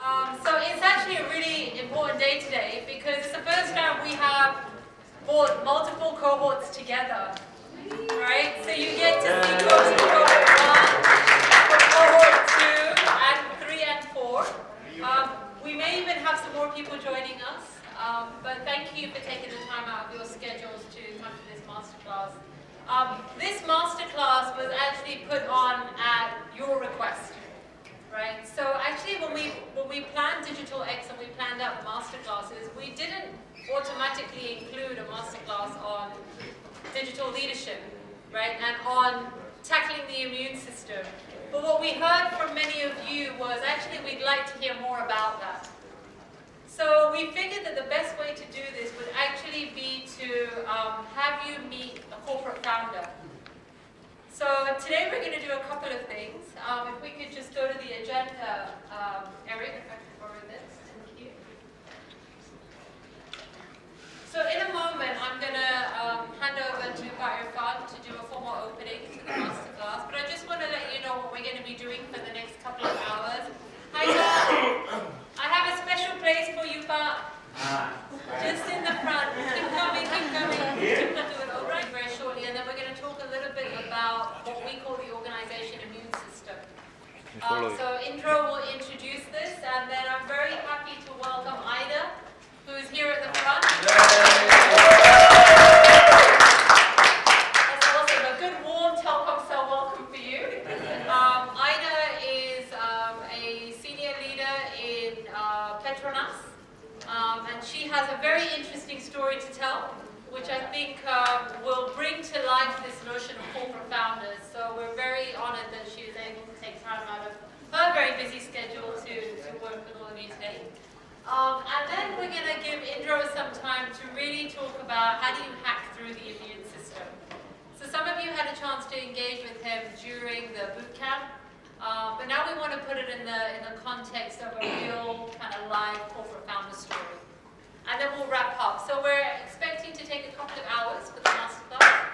So it's actually a really important day today because it's the first time we have brought multiple cohorts together, right? So you get to see cohort 1, cohort 2, and 3 and 4. We may even have some more people joining us, but thank you for taking the time out of your schedules to come to this masterclass. This masterclass was actually put on at your request. Right. So actually, when we planned DigitalX and we planned out the masterclasses, we didn't automatically include a masterclass on digital leadership, right, and on tackling the immune system. But what we heard from many of you was actually we'd like to hear more about that. So we figured that the best way to do this would actually be to have you meet a corporate founder. So today we're going to do a couple of things. If we could just go to the agenda, Eric, if I could borrow this. Thank you. So in a moment, I'm going to hand over to Irfan to do a formal opening to the masterclass. But I just want to let you know what we're going to be doing for the next couple of hours. Hi, Pat. I have a special place for you, Pat. Just in the front. Keep coming, keep coming. Do it all right very shortly, and then we're going to talk a little bit about what we call the organization immune system. So Indra will introduce this, and then I'm very happy to welcome Ida, who is here at the front. That's awesome. A good warm Telkom cell welcome for you. Ida is a senior leader in Petronas. And she has a very interesting story to tell, which I think will bring to life this notion of corporate founders. So we're very honored that she is able to take time out of her very busy schedule to work with all of you today. And then we're going to give Indra some time to really talk about how do you hack through the immune system. So some of you had a chance to engage with him during the boot camp. But now we want to put it in the context of a real kind of live corporate founder story. And then we'll wrap up. So we're expecting to take a couple of hours for the masterclass.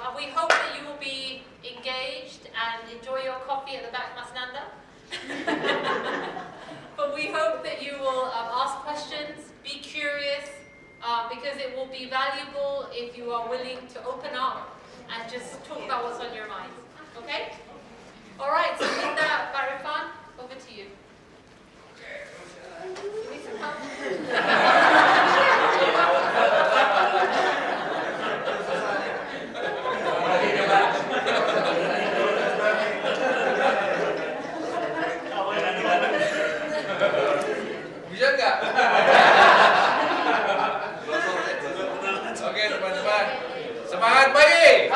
And we hope that you will be engaged and enjoy your coffee at the back, Masnanda. But we hope that you will ask questions, be curious, because it will be valuable if you are willing to open up and just talk about what's on your mind. Okay? All right, so with that, Irfan, over to you. You need some help? Bisa nggak? Oke teman-teman, semangat pagi!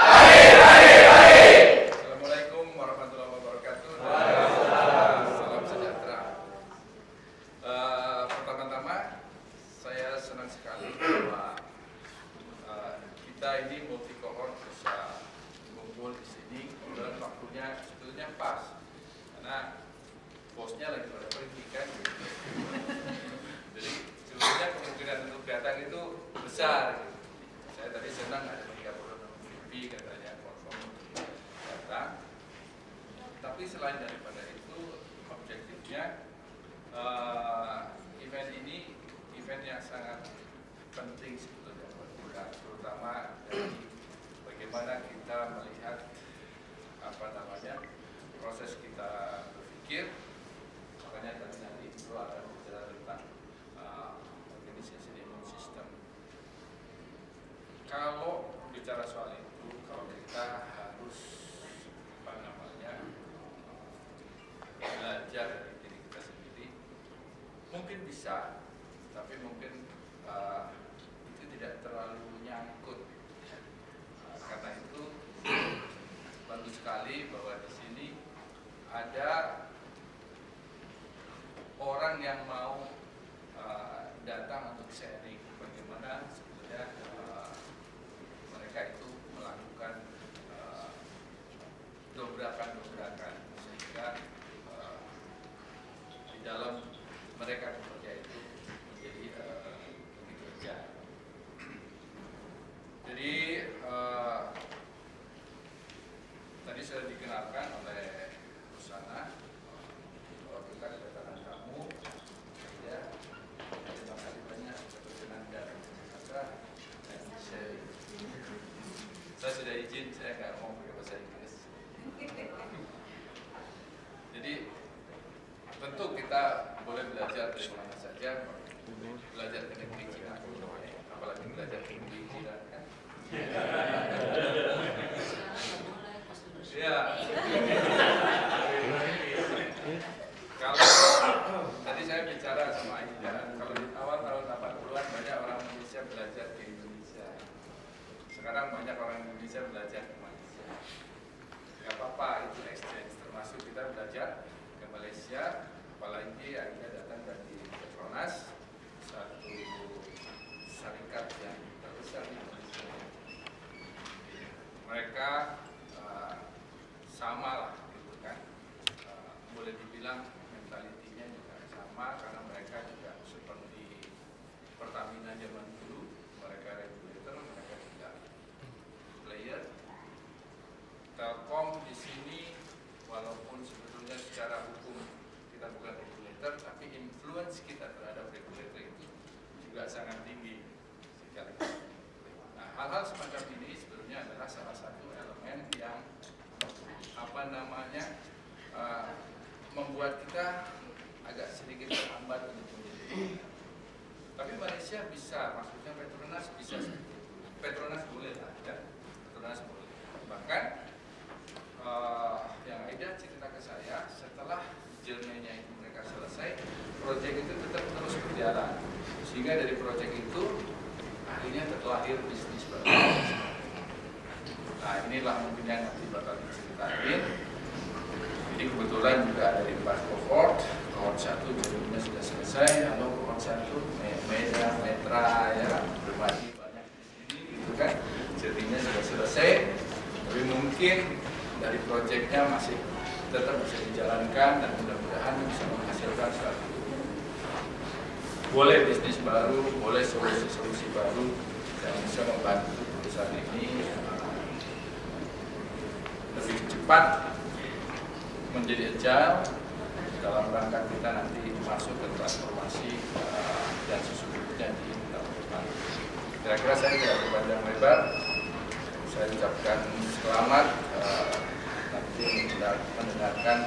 Assalamualaikum warahmatullahi wabarakatuh. Salam sejahtera. Pertama-tama, saya senang sekali bahwa kita ini multi cohort bisa kumpul di sini dan waktunya sebetulnya pas karena bosnya lagi pada pendidikan. Jadi sebetulnya kemungkinan untuk datang itu besar. Saya tadi senang ada 36 lebih katanya confirm datang. Tapi selain daripada itu, objektifnya event ini event yang sangat penting sebetulnya buat kita, terutama dari bagaimana kita melihat proses kita berpikir. Makanya tadi nanti itu akan bicara tentang organisasi imun sistem. Kalau bicara soal itu, kalau kita harus belajar dari diri kita sendiri, mungkin bisa, tapi mungkin itu tidak terlalu nyangkut. Karena itu bagus sekali bahwa di sini ada orang yang mau datang untuk sharing bagaimana sebetulnya mereka itu melakukan dobrakan-dobrakan sehingga di dalam mereka bekerja itu menjadi lebih kerja. Jadi tadi sudah dikenalkan oleh Rusana bahwa kita kedatangan tamu Saya sudah izin, saya nggak mau pakai bahasa Inggris. Jadi tentu kita boleh belajar dari mana saja, belajar ke negeri Cina, apalagi belajar ke negeri Cina kan. Ya. Kalau tadi saya bicara sama Aida, kalau di awal tahun 80-an banyak orang Indonesia belajar ke Indonesia. Sekarang banyak orang Indonesia belajar ke Malaysia. Gak apa-apa, itu exchange. Termasuk kita belajar ke Malaysia, apalagi Aida datang dari Petronas, satu syarikat yang terbesar di Malaysia. Mereka sama lah, gitu kan. Boleh dibilang mentalitinya juga sama karena mereka juga seperti Pertamina zaman dulu, mereka regulator, mereka juga player. Telkom di sini walaupun sebetulnya secara hukum kita bukan regulator, tapi influence kita terhadap regulator itu juga sangat tinggi sekali. Nah, hal-hal semacam ini sebetulnya adalah salah satu elemen yang membuat kita agak sedikit terhambat untuk menjadi. Tapi Malaysia bisa, maksudnya Petronas bisa seperti itu. Petronas boleh lah, ya. Petronas boleh. Bahkan yang Aida cerita ke saya, setelah journey-nya itu mereka selesai, proyek itu tetap terus berjalan. Sehingga dari proyek itu akhirnya terlahir bisnis baru. Nah, inilah mungkin yang nanti bakal diceritain. Jadi kebetulan juga ada di 4 cohort. Cohort 1 jadinya sudah selesai, lalu cohort 1 Medan, Metra, ya, berbagi banyak di sini, gitu kan. Jadinya sudah selesai, tapi mungkin dari proyeknya masih tetap bisa dijalankan dan mudah-mudahan bisa menghasilkan suatu boleh bisnis baru, boleh solusi-solusi baru yang bisa membantu perusahaan ini lebih cepat menjadi agile dalam rangka kita nanti masuk ke transformasi dan sesungguhnya di tahun depan. Kira-kira saya tidak berpanjang lebar. Saya ucapkan selamat nanti mendengarkan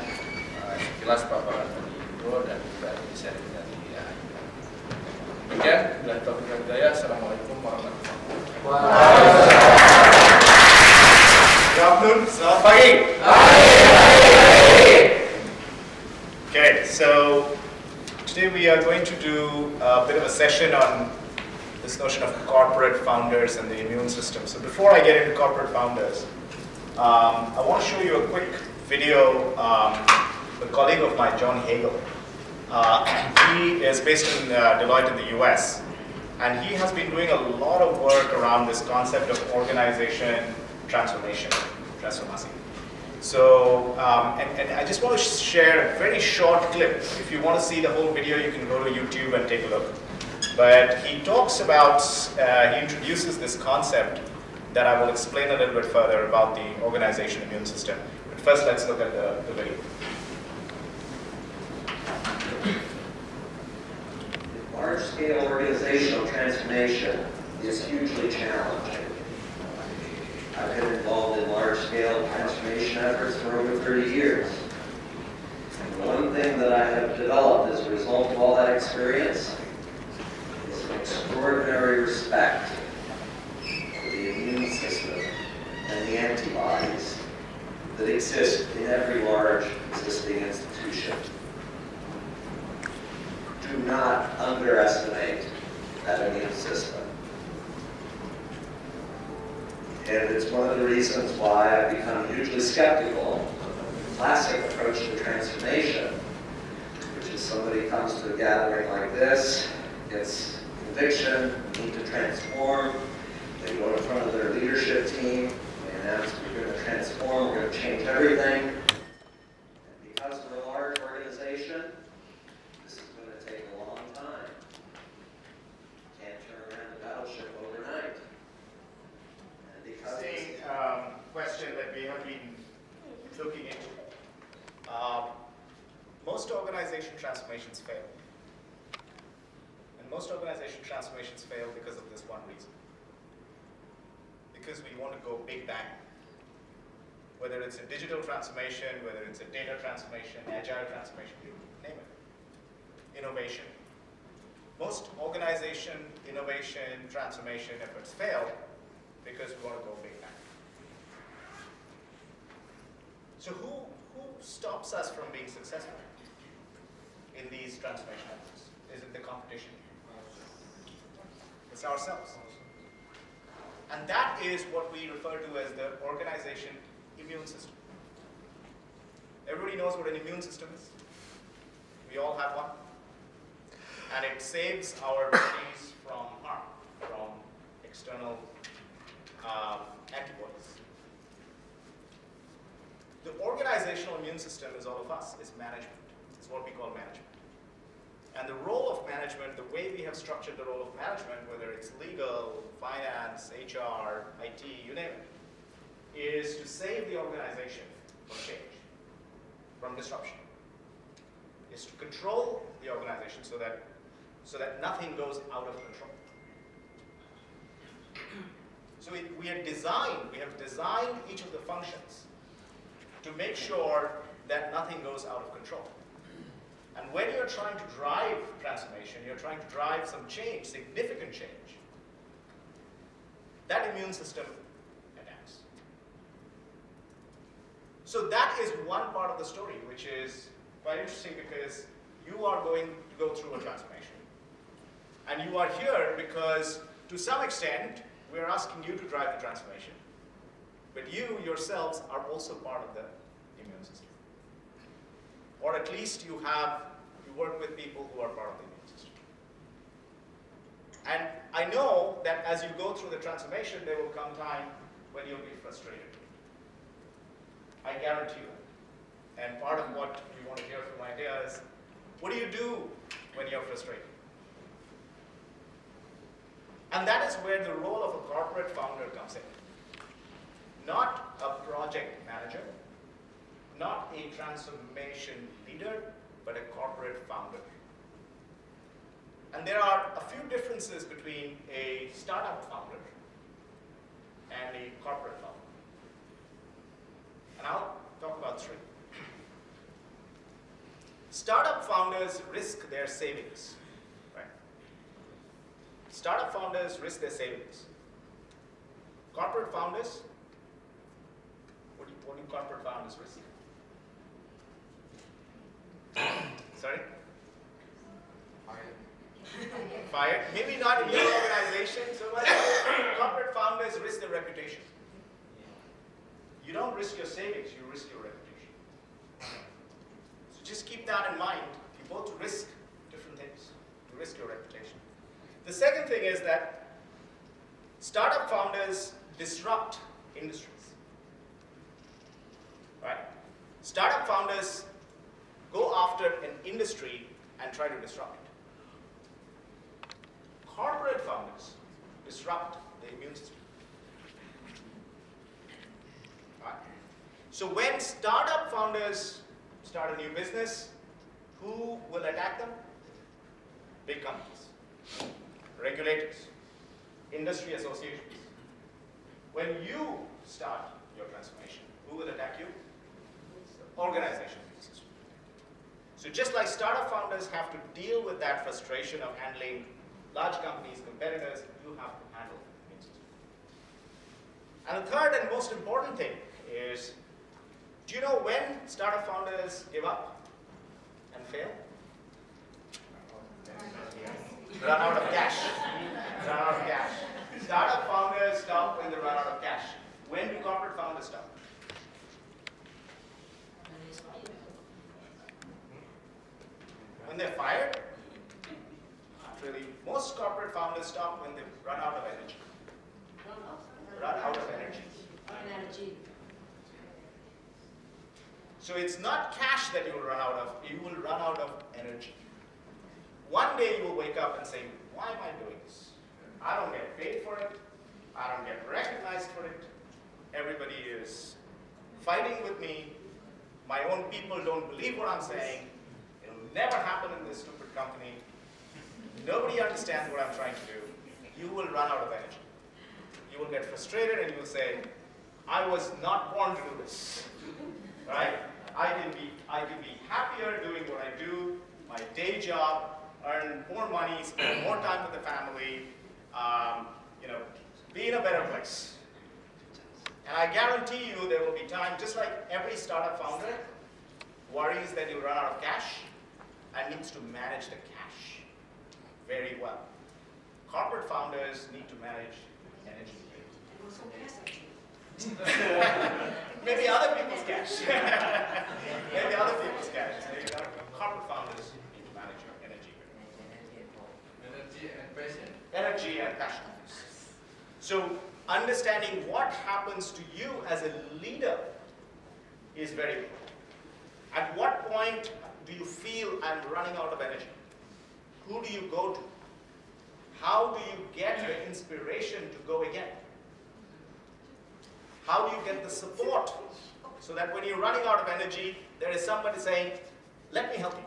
sekilas paparan dari Indo dan juga dari sharing dari Aida. Demikian, dari Taufiq Hidayah. Assalamualaikum warahmatullahi wabarakatuh. Good afternoon, selamat pagi. Okay, so today we are going to do a bit of a session on this notion of corporate founders and the immune system. So before I get into corporate founders, I want to show you a quick video. A colleague of mine, John Hagel, he is based in Deloitte in the US, and he has been doing a lot of work around this concept of organization transformation. So, and I just want to share a very short clip. If you want to see the whole video, you can go to YouTube and take a look. But he talks about, he introduces this concept that I will explain a little bit further about the organization immune system. But first, let's look at the video. Large-scale organizational transformation is hugely challenging. I've been involved in large-scale transformation efforts for over 30 years. And one thing that I have developed as a result of all that experience is an extraordinary respect for the immune system and the antibodies that exist in every large existing institution. Do not underestimate that immune system. And it's one of the reasons why I've become hugely skeptical of the classic approach to transformation, which is somebody comes to a gathering like this, gets conviction, need to transform, they go in front of their leadership team, they announce we're going to transform, we're going to change everything. And because we're a large organization, this is going to take a long time. Can't turn around the battleship overnight. Same question that we have been looking into. Most organization transformations fail. And most organization transformations fail because of this one reason. because we want to go big bang. Whether it's a digital transformation, whether it's a data transformation, agile transformation, you name it. Innovation. Most organization, innovation, transformation efforts fail because we want to go big bang. So who stops us from being successful in these transformation efforts? Is it the competition? It's ourselves. And that is what we refer to as the organization immune system. Everybody knows what an immune system is. We all have one. And it saves our bodies from harm, from external antibodies. The organizational immune system is all of us. It's management. It's what we call management. And the role of management, the way we have structured the role of management, whether it's legal, finance, HR, IT, you name it, is to save the organization from change, from disruption. Is to control the organization so that nothing goes out of control. So we have designed each of the functions to make sure that nothing goes out of control. And when you're trying to drive transformation, you're trying to drive some change, significant change, that immune system attacks. So that is one part of the story, which is quite interesting because you are going to go through a transformation. And you are here because, to some extent, we're asking you to drive the transformation. But you yourselves are also part of the immune system. Or at least you work with people who are part of the immune system. And I know that as you go through the transformation, there will come time when you'll be frustrated. I guarantee you. And part of what we want to hear from Idea is, what do you do when you're frustrated? And that is where the role of a corporate founder comes in. Not a project manager, not a transformation leader, but a corporate founder. And there are a few differences between a startup founder and a corporate founder. And I'll talk about three. Startup founders risk their savings. Right? Startup founders risk their savings. Corporate founders, what do corporate founders risk? Sorry? Fired. Maybe not in your organization so much. Corporate founders risk their reputation. You don't risk your savings, you risk your reputation. So just keep that in mind. You both risk different things. You risk your reputation. The second thing is that startup founders disrupt industries. Right? Startup founders go after an industry and try to disrupt it. Corporate founders disrupt the immune system. Right. So when startup founders start a new business, who will attack them? Big companies, regulators, industry associations. When you start your transformation, who will attack you? Organization. So just like startup founders have to deal with that frustration of handling large companies, competitors, you have to handle it. And the third and most important thing is, do you know when startup founders give up and fail? Run out of cash. Run out of cash. Startup founders stop when they run out of cash. When do corporate founders stop? When they're fired? Not really. Most corporate founders stop when they run out of energy. Run out of energy. So it's not cash that you will run out of, you will run out of energy. One day you will wake up and say, why am I doing this? I don't get paid for it. I don't get recognized for it. Everybody is fighting with me. My own people don't believe what I'm saying. It'll never happen in this stupid company. Nobody understands what I'm trying to do. You will run out of energy. you will get frustrated and you will say, I was not born to do this, right? I can be happier doing what I do, my day job, earn more money, spend more time with the family, be in a better place. And I guarantee you there will be time, just like every startup founder worries that you run out of cash and needs to manage the cash very well. Corporate founders need to manage energy. Maybe other people's cash. Maybe other people's cash. Corporate founders need to manage your energy. Energy and passion. Energy and passion. So understanding what happens to you as a leader is very important. At what point do you feel I'm running out of energy? Who do you go to? How do you get the inspiration to go again? How do you get the support so that when you're running out of energy, there is somebody saying, let me help you?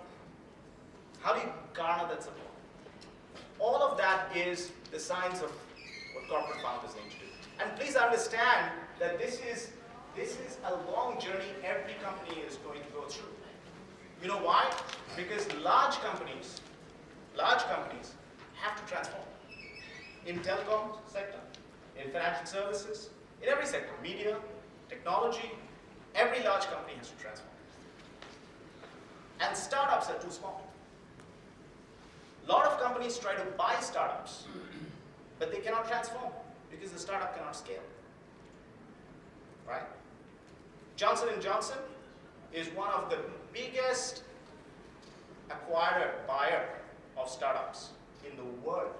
How do you garner that support? All of that is the science of what corporate founders need to do. And please understand that this is a long journey every company is going to go through. You know why? Because large companies have to transform. In telecom sector, in financial services, in every sector, media, technology, every large company has to transform. And startups are too small. A lot of companies try to buy startups, but they cannot transform because the startup cannot scale. Right? Johnson & Johnson is one of the biggest buyer of startups in the world.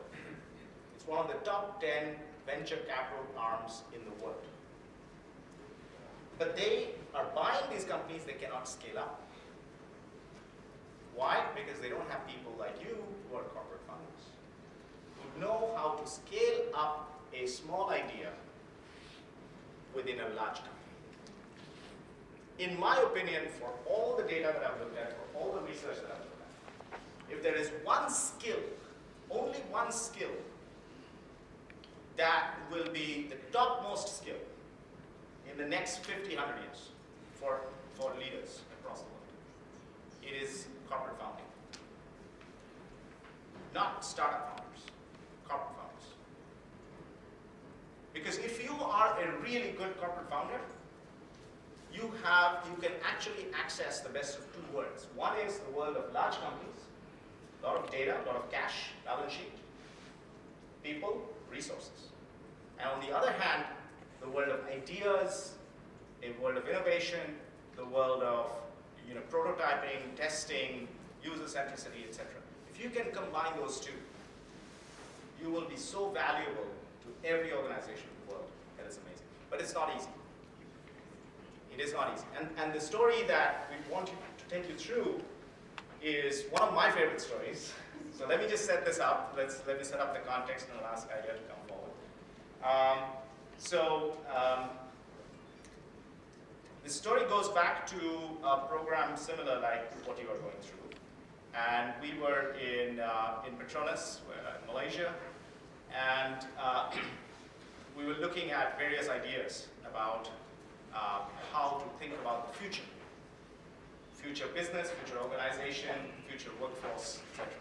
It's one of the top 10 venture capital arms in the world. But they are buying these companies they cannot scale up. Why? Because they don't have people like you who are corporate founders who know how to scale up a small idea within a large company. In my opinion, for all the data that I've looked at, for all the research that I've looked at, if there is one skill, only one skill, that will be the topmost skill in the next 50, 100 years for leaders across the world, it is corporate founding. Not startup founders, corporate founders. Because if you are a really good corporate founder, you can actually access the best of two worlds. One is the world of large companies, a lot of data, a lot of cash, balance sheet, people, resources. And on the other hand, the world of ideas, a world of innovation, the world of prototyping, testing, user centricity, etc. If you can combine those two, you will be so valuable to every organization in the world that it's amazing. But it's not easy. It is not easy. And the story that we want to take you through is one of my favorite stories. So let me just set this up. Let me set up the context and I'll ask Ida to come forward. The story goes back to a program similar like what you are going through. And we were in Petronas, Malaysia, and we were looking at various ideas about how to think about the future. Future business, future organization, future workforce, etc.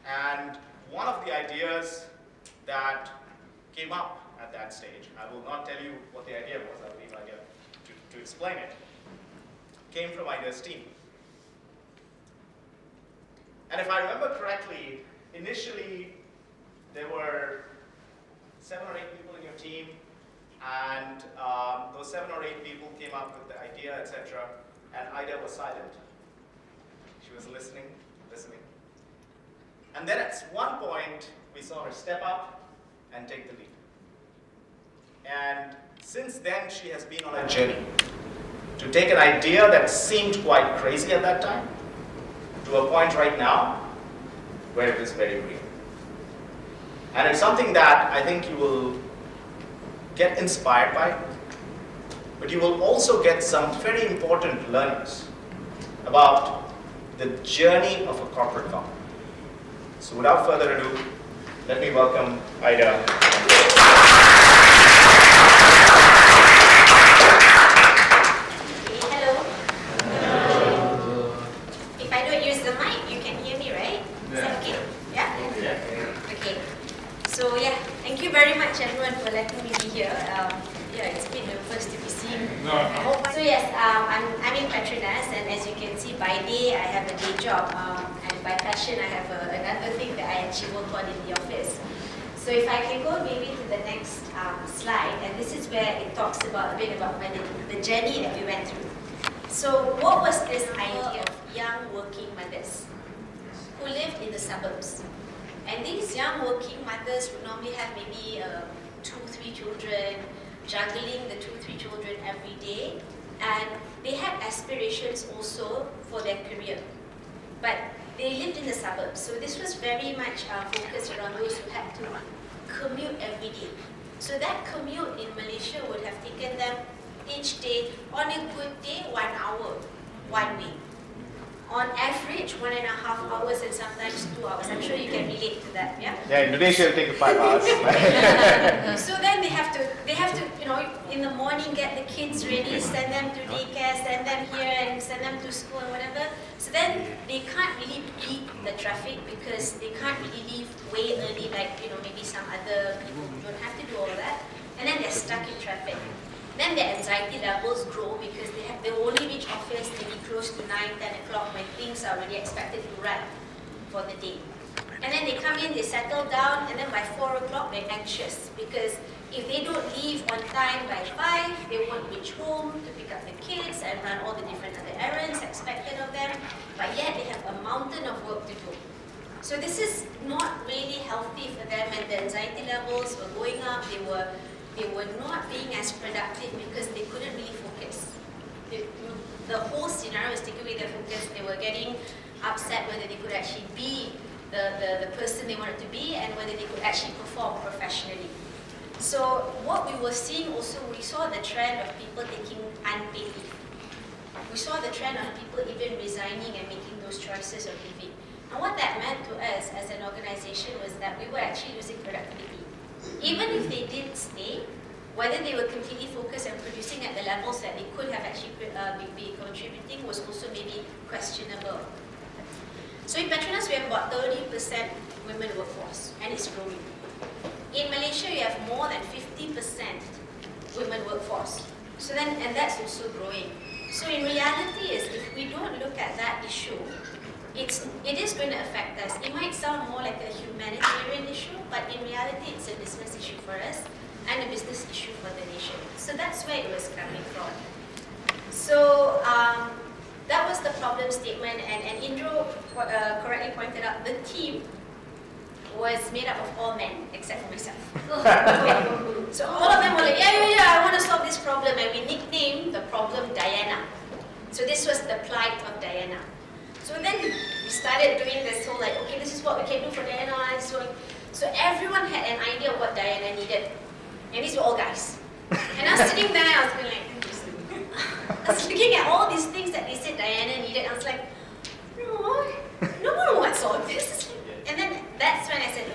And one of the ideas that came up at that stage, I will not tell you what the idea was, I will leave Idea to explain it, came from Idea's team. And if I remember correctly, initially there were 7 or 8 people in your team, and those 7 or 8 people came up with the idea, etc. And Ida was silent. She was listening. And then at one point, we saw her step up and take the lead. And since then, she has been on a journey to take an idea that seemed quite crazy at that time to a point right now where it is very real. And it's something that I think you will get inspired by, but you will also get some very important learnings about the journey of a corporate founder. So without further ado, Let me welcome Ida. Hello. If I don't use the mic, you can hear me, right? Is that okay? Yeah? Okay. So yeah, thank you very much everyone for letting me be here. It's been the first to be seen. So yes, I'm in Petronas, and as you can see, by day I have a day job, and by passion I have another thing that I actually work on in the office. So if I can go maybe to the next slide, and this is where it talks about a bit about the journey that we went through. So what was this idea of young working mothers who lived in the suburbs? And these young working mothers would normally have maybe 2-3 children, juggling the 2-3 children every day, and they had aspirations also for their career. But they lived in the suburbs, so this was very much focused around those who had to commute every day. So that commute in Malaysia would have taken them each day, on a good day, 1 hour, one way. On average, 1.5 hours and sometimes 2 hours. I'm sure you can relate to that, yeah? Yeah, Indonesia will take 5 hours. So then they have to, in the morning get the kids ready, send them to daycare, send them here and send them to school and whatever. So then they can't really beat the traffic because they can't really leave way early like, maybe some other people who don't have to do all that. And then they're stuck in traffic. Then their anxiety levels grow because they will only reach office maybe close to 9, 10 o'clock when things are already expected to run for the day. And then they come in, they settle down, and then by 4 o'clock they're anxious because if they don't leave on time by 5, they won't reach home to pick up the kids and run all the different other errands expected of them, but yet they have a mountain of work to do. So this is not really healthy for them, and the anxiety levels were going up. They were not being as productive because they couldn't really focus. The whole scenario was taking away their focus. They were getting upset whether they could actually be the person they wanted to be and whether they could actually perform professionally. So what we were seeing also, we saw the trend of people taking unpaid leave. We saw the trend of people even resigning and making those choices of leaving. And what that meant to us as an organization was that we were actually losing productivity. Even if they did stay, whether they were completely focused and producing at the levels that they could have actually be contributing was also maybe questionable. So in Petronas, we have about 30% women workforce, and it's growing. In Malaysia, you have more than 50% women workforce. So then, and that's also growing. So in reality, if we don't look at that issue, it is going to affect us. It might sound more like a humanitarian issue, but in reality, it's a business issue for us and a business issue for the nation. So that's where it was coming from. So that was the problem statement, and Indro correctly pointed out the team was made up of all men except for myself. So all of them were like, yeah, I want to solve this problem, and we nicknamed the problem Diana. So this was the plight of Diana. So then we started doing this whole like, okay, this is what we can do for Diana. So everyone had an idea of what Diana needed, and these were all guys. And I was sitting there, I was going like, I was looking at all these things that they said Diana needed. I was like, no one wants all this. And then that's when I said,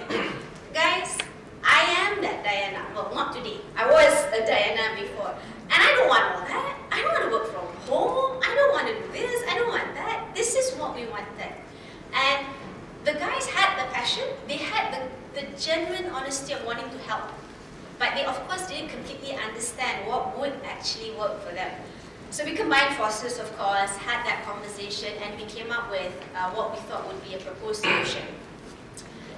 guys, I am that Diana. Well, not today. I was a Diana before. And I don't want all that. I don't want to work from home. I don't want to do this. I don't want that. This is what we wanted. And the guys had the passion. They had the genuine honesty of wanting to help. But they, of course, didn't completely understand what would actually work for them. So we combined forces, of course, had that conversation, and we came up with what we thought would be a proposed solution.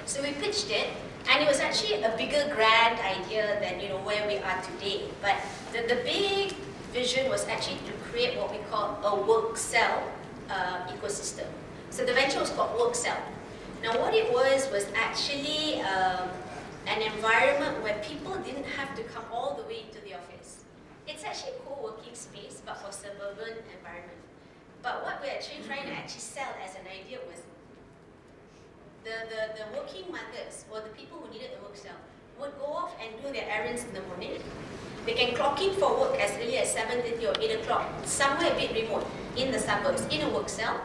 So we pitched it, and it was actually a bigger, grand idea than where we are today. But the big vision was actually to create what we call a work cell ecosystem. So the venture was called Work Cell. Now what it was actually an environment where people didn't have to come all the way to the office. It's actually a co-working space, but for suburban environment. But what we're actually trying to sell as an idea was the working mothers or the people who needed the work cell would go off and do their errands in the morning. They can clock in for work as early as 7:30 or 8 o'clock, somewhere a bit remote in the suburbs, in a work cell,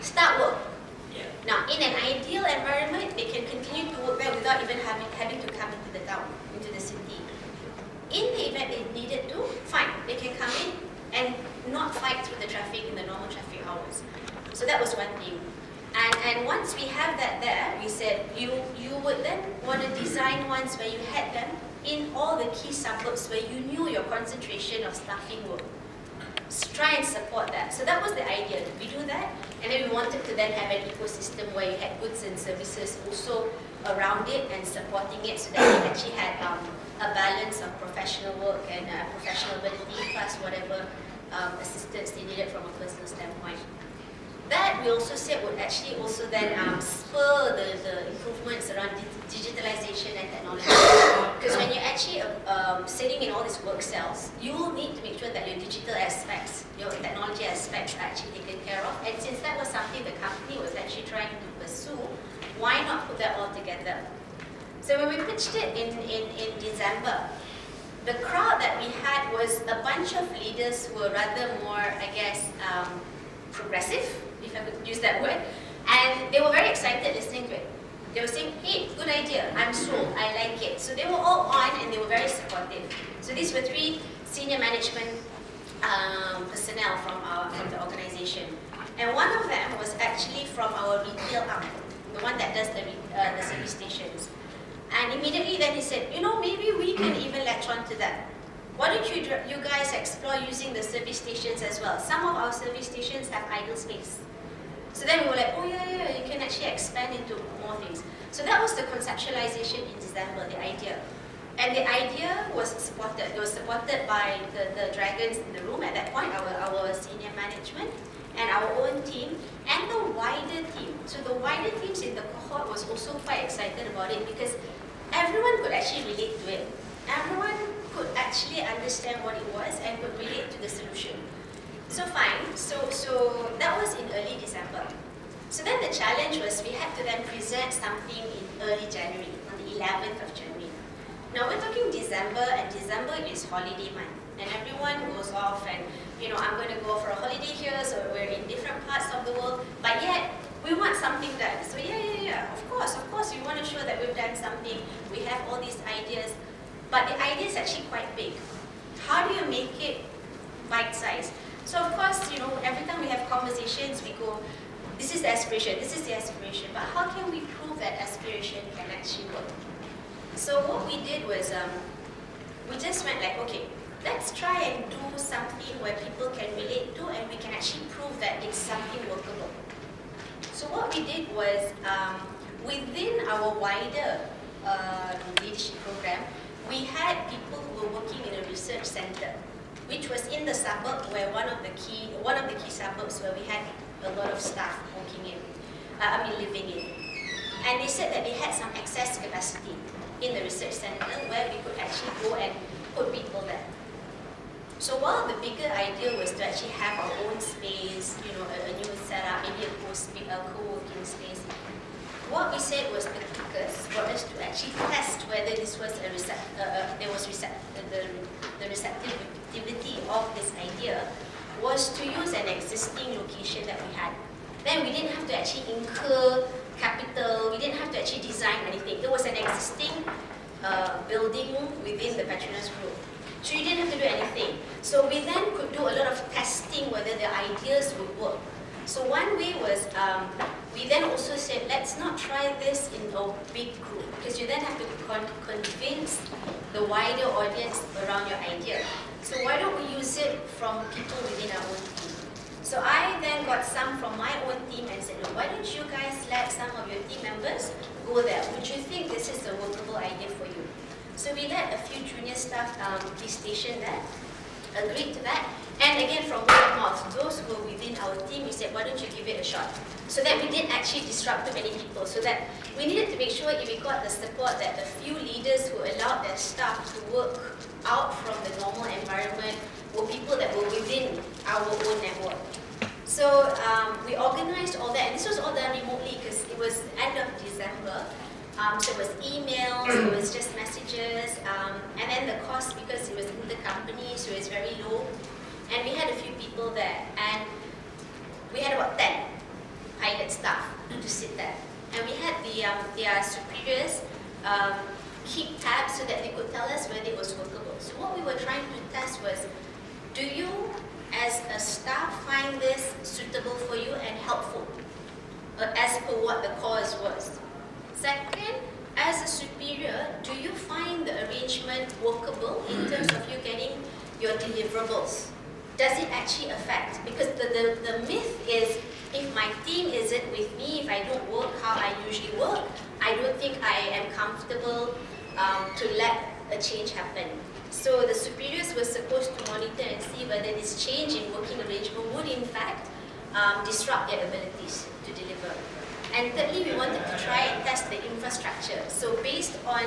start work Now, in an ideal environment, they can continue to work there without even having to come into the town, into the city. In the event they needed to, fine, they can come in and not fight through the traffic in the normal traffic hours. So that was one thing. And once we have that there, we said you would then want to design ones where you had them in all the key suburbs where you knew your concentration of staffing would. Try and support that. So that was the idea. We do that, and then we wanted to then have an ecosystem where you had goods and services also around it and supporting it, so that you actually had a balance of professional work and professional ability plus whatever assistance they needed from a personal standpoint. That we also said would actually also then spur the improvements around digitalization and technology. Because when you're actually sitting in all these work cells, you will need to make sure that your digital aspects, your technology aspects are actually taken care of. And since that was something the company was actually trying to pursue, why not put that all together? So when we pitched it in December, the crowd that we had was a bunch of leaders who were rather more, I guess, progressive, if I could use that word, and they were very excited listening to it. They were saying, hey, good idea, I'm sold, I like it. So they were all on and they were very supportive. So these were 3 senior management personnel from the organization. And one of them was actually from our retail arm, the one that does the service stations. And immediately then he said, maybe we can even latch on to that. Why don't you guys explore using the service stations as well? Some of our service stations have idle space. So then we were like, oh yeah, you can actually expand into more things. So that was the conceptualization in December, the idea. And the idea was supported. It was supported by the dragons in the room at that point, our senior management, and our own team, and the wider team. So the wider teams in the cohort was also quite excited about it because everyone could actually relate to it. Everyone could actually understand what it was and could relate to the solution. So fine, so that was in early December. So then the challenge was we had to then present something in early January, on the 11th of January. Now we're talking December, and December is holiday month. And everyone goes off and, I'm going to go for a holiday here, so we're in different parts of the world, but yet we want something done. So yeah, of course, we want to show that we've done something, we have all these ideas, but the idea is actually quite big. How do you make it bite-sized? So of course, every time we have conversations, we go, this is the aspiration, but how can we prove that aspiration can actually work? So what we did was, we just went like, okay, let's try and do something where people can relate to and we can actually prove that it's something workable. So what we did was, within our wider leadership program, we had people who were working in a research center, which was in the suburb where one of the key suburbs where we had a lot of staff living in. And they said that they had some excess capacity in the research center where we could actually go and put people there. So while the bigger idea was to actually have our own space, a new setup, maybe a co-working space, what we said was the quickest for us to actually test whether this was the receptivity of this idea was to use an existing location that we had. Then we didn't have to actually incur capital, we didn't have to actually design anything. There was an existing building within the Petronas Group. So you didn't have to do anything. So we then could do a lot of testing whether the ideas would work. So one way was, we then also said, let's not try this in a big group, because you then have to convince the wider audience around your idea. So why don't we use it from people within our own team? So I then got some from my own team and said, look, why don't you guys let some of your team members go there? Would you think this is a workable idea for you? So we let a few junior staff be stationed there, agreed to that. And again, from word of mouth, those who were within our team, we said, why don't you give it a shot? So that we didn't actually disrupt too many people. So that we needed to make sure if we got the support that the few leaders who allowed their staff to work out from the normal environment were people that were within our own network. So we organized all that, and this was all done remotely because it was end of December. So it was emails, it was just messages, and then the cost, because it was in the company, so it was very low. And we had a few people there, and we had about 10 pilot staff to keep tabs so that they could tell us whether it was workable. So what we were trying to test was, do you as a staff find this suitable for you and helpful as per what the cause was? Second, as a superior, do you find the arrangement workable in terms of you getting your deliverables? Does it actually affect? Because the myth is, if my team isn't with me, if I don't work how I usually work, I don't think I am comfortable to let a change happen. So the superiors were supposed to monitor and see whether this change in working arrangement would in fact disrupt their abilities to deliver. And thirdly, we wanted to try and test the infrastructure. So based on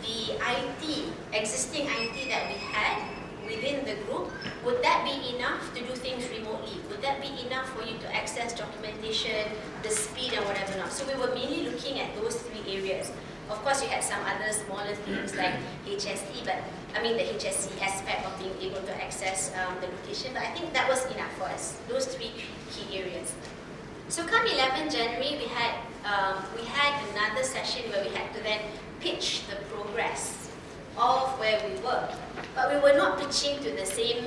the IT, existing IT that we had within the group, would that be enough to do things remotely? Would that be enough for you to access documentation, the speed and whatever not? So we were mainly looking at those three areas. Of course, you had some other smaller things like HSE, the HSE aspect of being able to access the location, but I think that was enough for us, those three key areas. So come 11 January, we had another session where we had to then pitch the progress of where we were. But we were not pitching to the same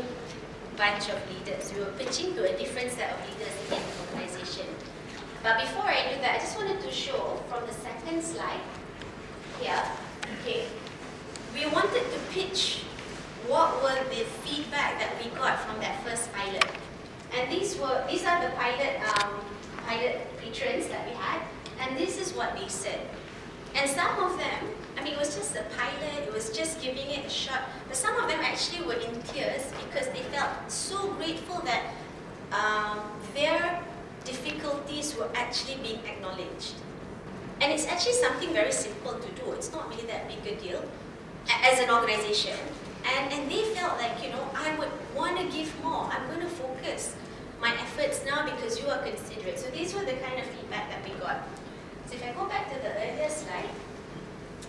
bunch of leaders. We were pitching to a different set of leaders in the organization. But before I do that, I just wanted to show from the second slide here, okay, we wanted to pitch what were the feedback that we got from that first pilot. And these are the pilot patrons that we had, and this is what they said. And some of them, it was just a pilot, it was just giving it a shot, but some of them actually were in tears because they felt so grateful that their difficulties were actually being acknowledged. And it's actually something very simple to do. It's not really that big a deal as an organization. And they felt like, I would want to give more. I'm going to focus my efforts now because you are considerate. So these were the kind of feedback that we got. So if I go back to the earlier slide.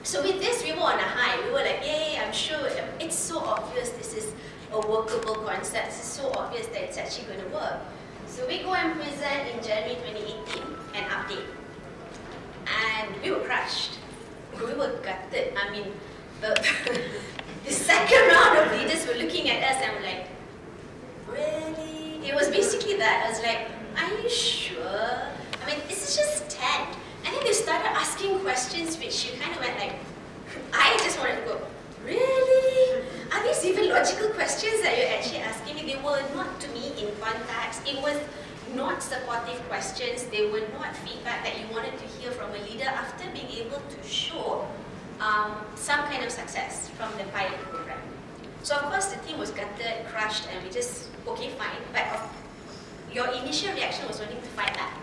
So with this, we were on a high. We were like, yay, I'm sure it's so obvious this is a workable concept. It's so obvious that it's actually going to work. So we go and present in January 2018 an update. And we were crushed. We were gutted. The second round of leaders were looking at us and were like, really? It was basically that. I was like, are you sure? This is just 10. And then they started asking questions which you kind of went like, I just wanted to go, really? Are these even logical questions that you're actually asking me? They were not, to me, in context. It was not supportive questions. They were not feedback that you wanted to hear from a leader after being able to show some kind of success from the pilot program. So of course the team was gutted, crushed, and we just, okay, fine. But your initial reaction was wanting to fight back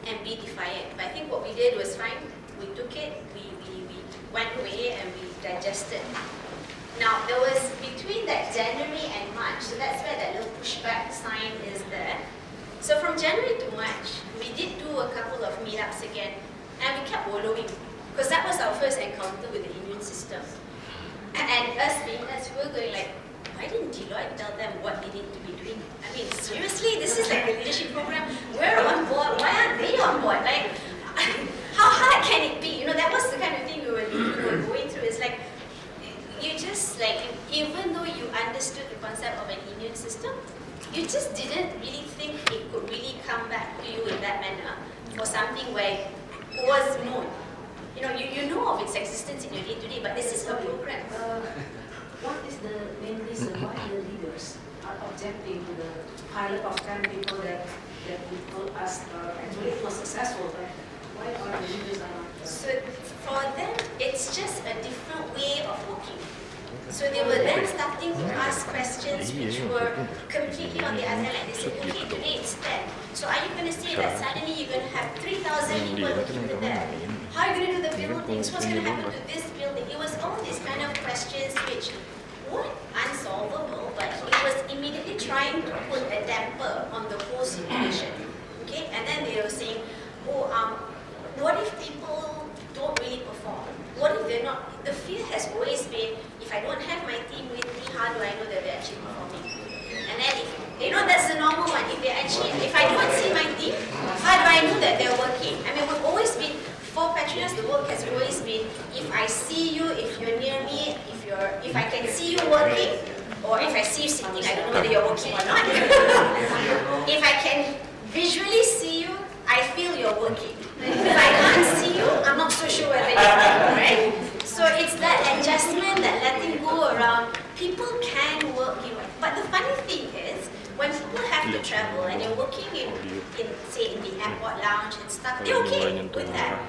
and be defiant. But I think what we did was fine. We took it, we went away and we digested. Now there was between that January and March, so that's where that little pushback sign is there. So from January to March, we did do a couple of meetups again, and we kept wallowing, because that was our first encounter with the immune system. And us being us, we were going like, why didn't Deloitte tell them what they need to be doing? Seriously, this is like a leadership program. We're on board. Why aren't they on board? Like, how hard can it be? That was the kind of thing we were going through. It's like, you just like, even though you understood the concept of an immune system, you just didn't really think it could really come back to you in that manner for something where it was known. You know of its existence in your day-to-day, but this is a program. What is the main reason why the leaders are objecting to the pilot of 10 people that we told us actually it was successful, but why are the leaders not? So for them, it's just a different way of working. So they were then starting to ask questions which were completely on the other line. They said, okay, today it's 10. So are you going to say that suddenly you're going to have 3,000 people working with that? How are you going to do the buildings? What's going to happen to this building? It was all these kind of questions which weren't unsolvable, but it was immediately trying to put a damper on the whole situation. Okay? And then they were saying, what if people don't really perform? What if they're not? The fear has always been, if I don't have my team with me, how do I know that they're actually performing? And then, that's the normal one. If I don't see my team, how do I know that they're working? We've always been, for Petronas, the work has always been, if I see you, if you're near me, if I can see you working, or if I see you sitting, I don't know whether you're working or not. If I can visually see you, I feel you're working. If I can't see you, I'm not so sure whether you're working, right? So it's that adjustment, that letting go around. People can work, but the funny thing is, when people have to travel and you're working in say, in the airport lounge and stuff, they're okay with that.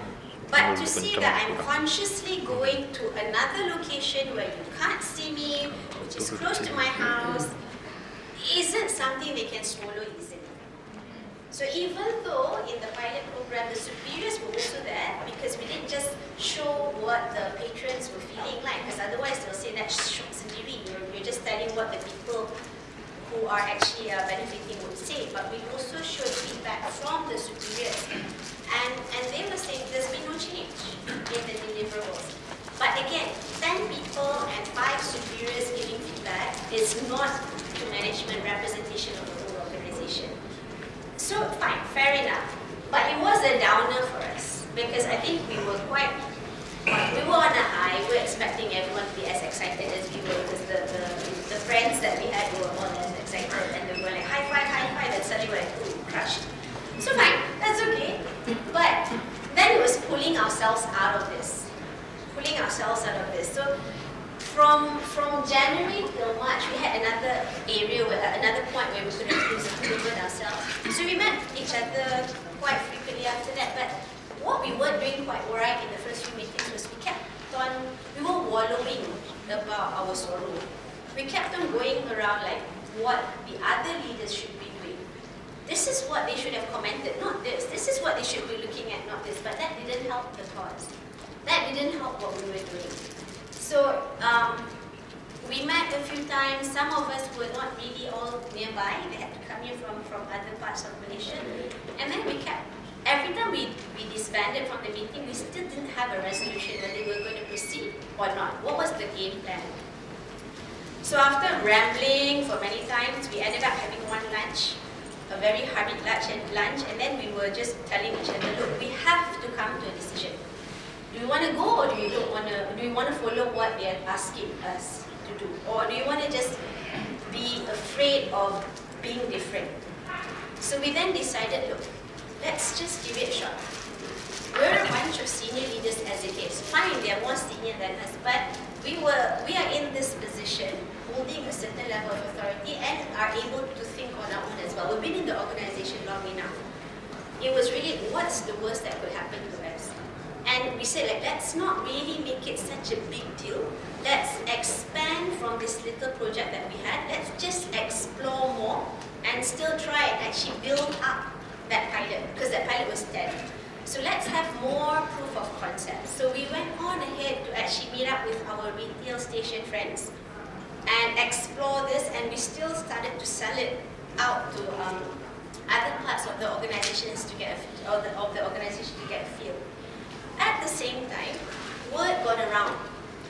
But to see that I'm consciously going to another location where you can't see me, which is close to my house, isn't something they can swallow easily. So even though in the pilot program, the superiors were also there, because we didn't just show what the patrons were feeling like, because otherwise they'll say that shock sendiri, you're just telling what the people who are actually benefiting would say, but we also showed feedback from the superiors. And they were saying there's been no change in the deliverables. But again, 10 people and 5 superiors giving feedback is not to management representation of the whole organization. So fine, fair enough. But it was a downer for us, because I think we were on a high. We were expecting everyone to be as excited as we were, because the friends that we had were all as excited, and they were like, high five, and suddenly we're like, ooh, crushed. So fine, that's okay. But then it was pulling ourselves out of this. So from January till March, we had another point where we could have improved ourselves. So we met each other quite frequently after that. But what we were doing quite alright in the first few meetings was we were wallowing about our sorrow. We kept on going around like what the other leaders should be doing. This is what they should have commented, not this. This is what they should be looking at, not this. But that didn't help the cause. That didn't help what we were doing. So we met a few times. Some of us were not really all nearby. They had to come here from other parts of Malaysia. And then every time we disbanded from the meeting, we still didn't have a resolution whether we were going to proceed or not. What was the game plan? So after rambling for many times, we ended up having one lunch, a very hurried lunch, and then we were just telling each other, look, we have to come to a decision. Do you want to go, or do you want to follow what they are asking us to do? Or do you want to just be afraid of being different? So we then decided, look, let's just give it a shot. We're a bunch of senior leaders as it is. Fine, they are more senior than us, but we are in this position, holding a certain level of authority, and are able to think on our own as well. We've been in the organization long enough. It was really, what's the worst that could happen to us? And we said, like, let's not really make it such a big deal. Let's expand from this little project that we had. Let's just explore more and still try and actually build up that pilot, because that pilot was 10. So let's have more proof of concept. So we went on ahead to actually meet up with our retail station friends and explore this, and we still started to sell it out to other parts of the organizations to get a feel. At the same time, word got around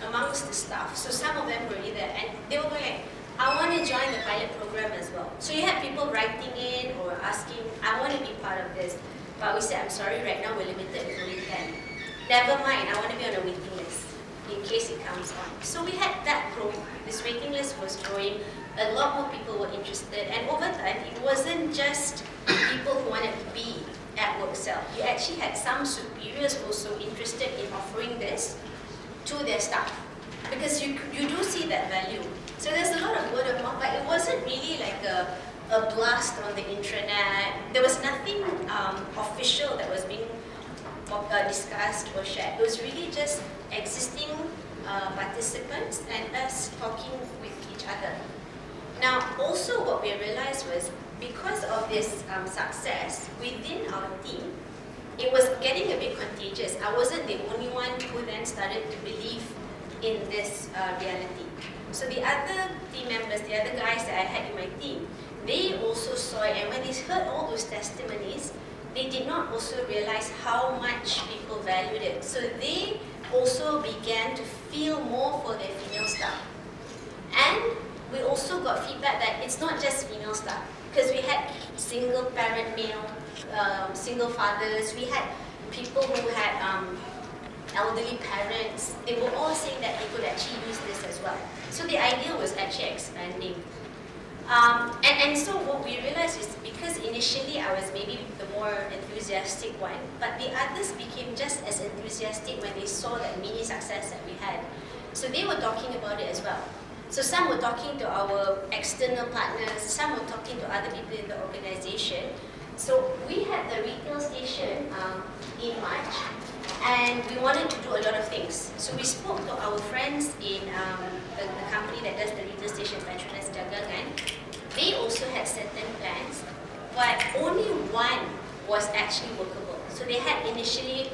amongst the staff. So some of them were really there, and they were going like, I want to join the pilot program as well. So you had people writing in or asking, I want to be part of this. But we said, I'm sorry, right now we're limited with only 10. Never mind, I want to be on a waiting list in case it comes on. So we had that growing. This waiting list was growing. A lot more people were interested. And over time, it wasn't just people who wanted to be at WorkCell. You actually had some superiors also interested in offering this to their staff. Because you do see that value. So there's a lot of word of mouth, but it wasn't really like a blast on the intranet. There was nothing official that was being discussed or shared. It was really just existing participants and us talking with each other. Now, also what we realized was, because of this success within our team, it was getting a bit contagious. I wasn't the only one who then started to believe in this reality. So the other team members, the other guys that I had in my team, they also saw it, and when they heard all those testimonies, they did not also realize how much people valued it. So they also began to feel more for their female staff. And we also got feedback that it's not just female staff, because we had single parent male, single fathers, we had people who had elderly parents, they were all saying that they could actually use this as well. So the idea was actually expanding. And so what we realized is because initially I was maybe the more enthusiastic one, but the others became just as enthusiastic when they saw that mini success that we had. So they were talking about it as well. So some were talking to our external partners, some were talking to other people in the organization. So we had the retail station in March, and we wanted to do a lot of things. So we spoke to our friends in the company that does the retail stations, Masterclass Jagangan. They also had certain plans, but only one was actually workable. So they had initially,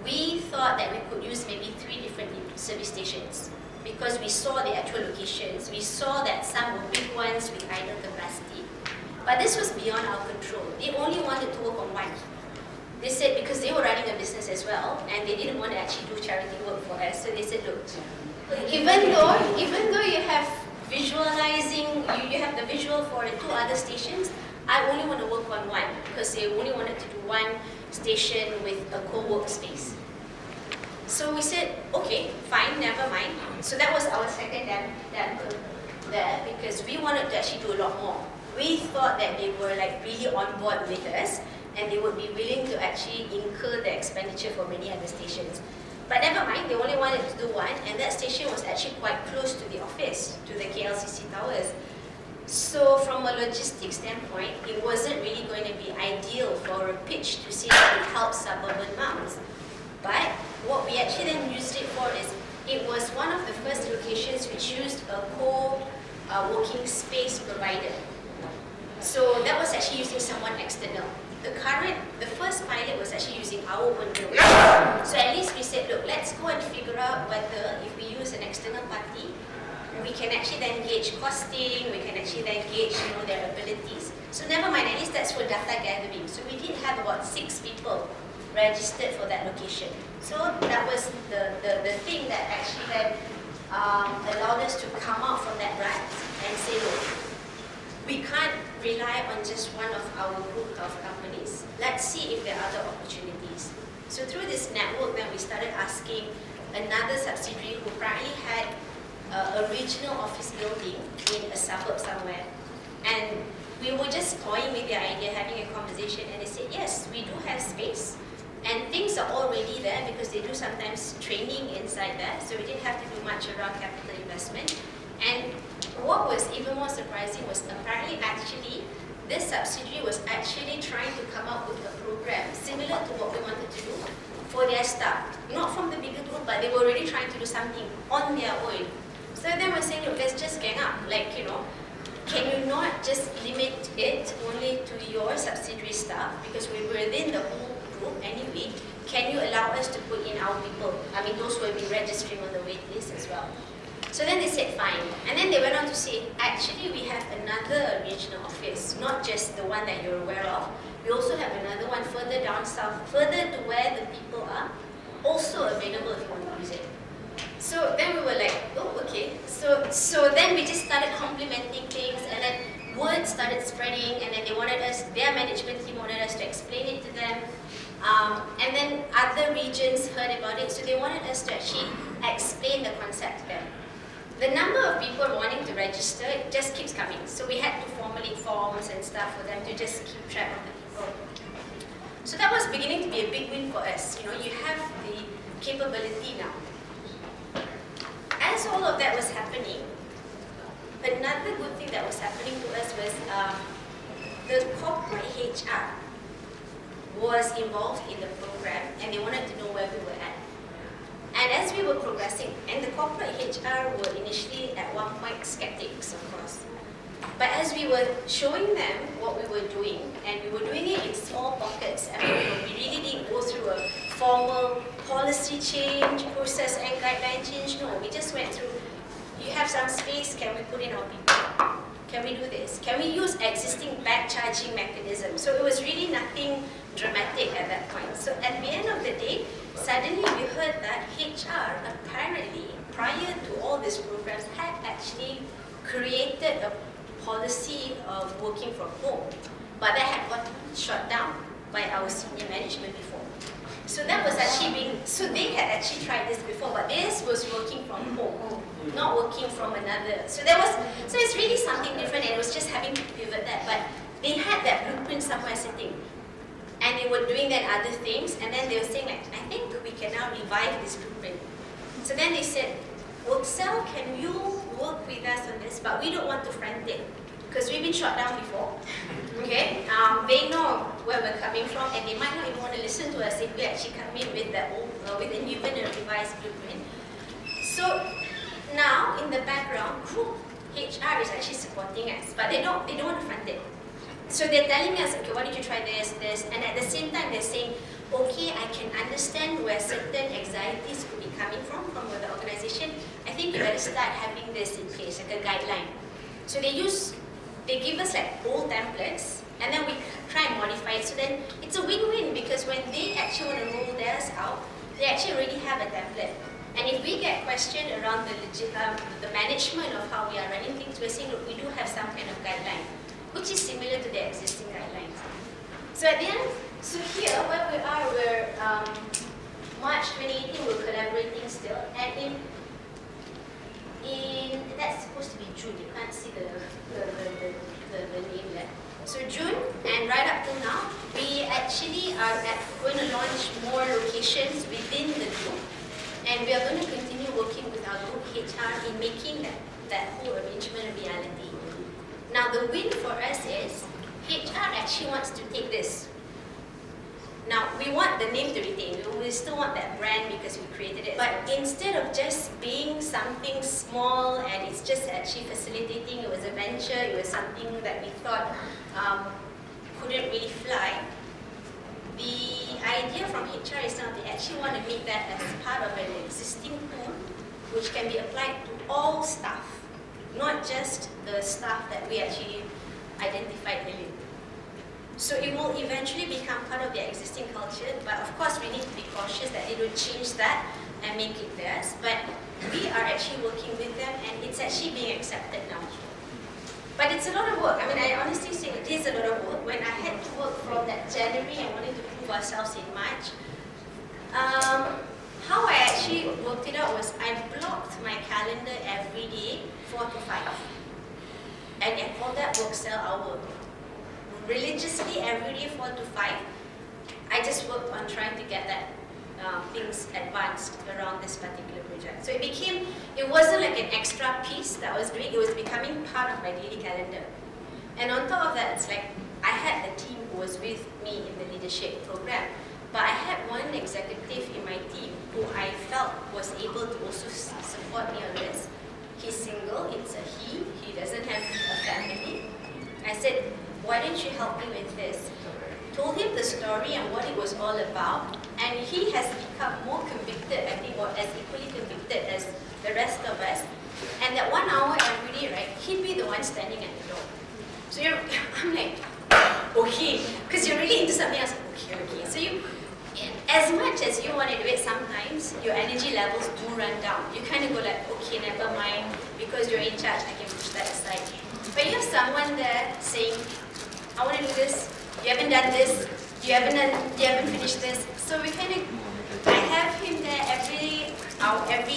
we thought that we could use maybe 3 different service stations because we saw the actual locations. We saw that some were big ones with idle capacity. But this was beyond our control. They only wanted to work on one. They said because they were running a business as well and they didn't want to actually do charity work for us. So they said, look, even though you have visualizing, you have the visual for 2 other stations, I only want to work on one because they only wanted to do one station with a co-work space. So we said, okay, fine, never mind. So that was our second damper there because we wanted to actually do a lot more. We thought that they were like really on board with us and they would be willing to actually incur the expenditure for many other stations. But never mind, they only wanted to do one, and that station was actually quite close to the office, to the KLCC towers. So from a logistics standpoint, it wasn't really going to be ideal for a pitch to say that it helps suburban moms. But what we actually then used it for is, it was one of the first locations which used a co-working space provider. So that was actually using someone external. The first pilot was actually using our own building. So at least we said, look, let's go and figure out whether if we use an external party, we can actually then gauge costing, we can actually then gauge their abilities. So never mind, at least that's for data gathering. So we did have about 6 people registered for that location. So that was the thing that actually then allowed us to come out from that rat and say, look, we can't rely on just one of our group of companies. Let's see if there are other opportunities. So through this network, then we started asking another subsidiary who apparently had a regional office building in a suburb somewhere. And we were just toying with the idea, having a conversation, and they said, yes, we do have space. And things are already there because they do sometimes training inside there, so we didn't have to do much around capital investment. And what was even more surprising was apparently actually this subsidiary was actually trying to come up with a program similar to what we wanted to do for their staff. Not from the bigger group, but they were already trying to do something on their own. So then we're saying, look, let's just gang up. Can you not just limit it only to your subsidiary staff? Because we were within the whole group anyway. Can you allow us to put in our people? I mean, those who have been registering on the wait list as well. So then they said fine. And then they went on to say, actually we have another regional office, not just the one that you're aware of. We also have another one further down south, further to where the people are, also available if you want to use it. So then we were like, oh, okay. So then we just started complementing things, and then word started spreading, and then they wanted us, their management team wanted us to explain it to them. And then other regions heard about it, so they wanted us to actually explain the concept to them. The number of people wanting to register just keeps coming. So we had to formulate forms and stuff for them to just keep track of the people. So that was beginning to be a big win for us. You have the capability now. As all of that was happening, another good thing that was happening to us was the corporate HR was involved in the program and they wanted to know where we were at. And as we were progressing, and the corporate HR were initially at one point skeptics, of course. But as we were showing them what we were doing, and we were doing it in small pockets, I mean, we really didn't go through a formal policy change, process and guideline change. No, we just went through, you have some space, can we put in our people? Can we do this? Can we use existing back charging mechanisms? So it was really nothing dramatic at that point. So at the end of the day, suddenly we heard that HR apparently, prior to all these programs, had actually created a policy of working from home, but that had got shut down. by our senior management before. So that was actually so they had actually tried this before, but theirs was working from home, not working from another. So it's really something different, and it was just having to pivot that. But they had that blueprint somewhere sitting, and they were doing then other things, and then they were saying like, I think we can now revive this blueprint. So then they said, Worksel, can you work with us on this? But we don't want to front it, because we've been shot down before. Okay, they know where we're coming from, and they might not even want to listen to us if we actually come in with the old, with an even a revised blueprint. So now in the background, group HR is actually supporting us, but they don't want to fund it. So they're telling us, okay, why don't you try this, and at the same time they're saying, okay, I can understand where certain anxieties could be coming from the organization. I think you better start having this in place, like a guideline. So they give us like old templates, and then we try and modify it. So then it's a win-win, because when they actually want to roll theirs out, they actually already have a template. And if we get questioned around the management of how we are running things, we're saying, look, we do have some kind of guideline, which is similar to the existing guidelines. So at the end, so here where we are, we're March 2018, we're collaborating still, and that's supposed to be June. You can't see the name there. So June, and right up till now, we actually are going to launch more locations within the group, and we are going to continue working with our group HR in making that whole arrangement a reality. Now the win for us is HR actually wants to take this. Now, we want the name to retain. We still want that brand because we created it. But instead of just being something small and it's just actually facilitating, it was a venture, it was something that we thought couldn't really fly. The idea from HR is now they actually want to make that as part of an existing tool which can be applied to all staff, not just the staff that we actually identified earlier. So it will eventually become part of their existing culture, but of course we need to be cautious that they don't change that and make it theirs. But we are actually working with them, and it's actually being accepted now. But it's a lot of work. I mean, I honestly say it is a lot of work. When I had to work from that January and wanted to prove ourselves in March, how I actually worked it out was I blocked my calendar every day, 4 to 5. And I called that Worksel hour. Religiously every day 4 to 5, I just worked on trying to get that things advanced around this particular project. So it wasn't like an extra piece that I was doing, it was becoming part of my daily calendar. And on top of that, it's like I had a team who was with me in the leadership program, but I had one executive in my team who I felt was able to also support me on this. He's single, it's a he doesn't have a family. I said, why don't you help me with this? Told him the story and what it was all about, and he has become more convicted, I think, or as equally convicted as the rest of us. And that 1 hour every day, right, he'd be the one standing at the door. So I'm like, okay, because you're really into something else. Okay. So as much as you want to do it, sometimes your energy levels do run down. You kind of go like, okay, never mind, because you're in charge, I can push that aside. But you have someone there saying, I want to do this, you haven't done this, you haven't finished this. So I have him there every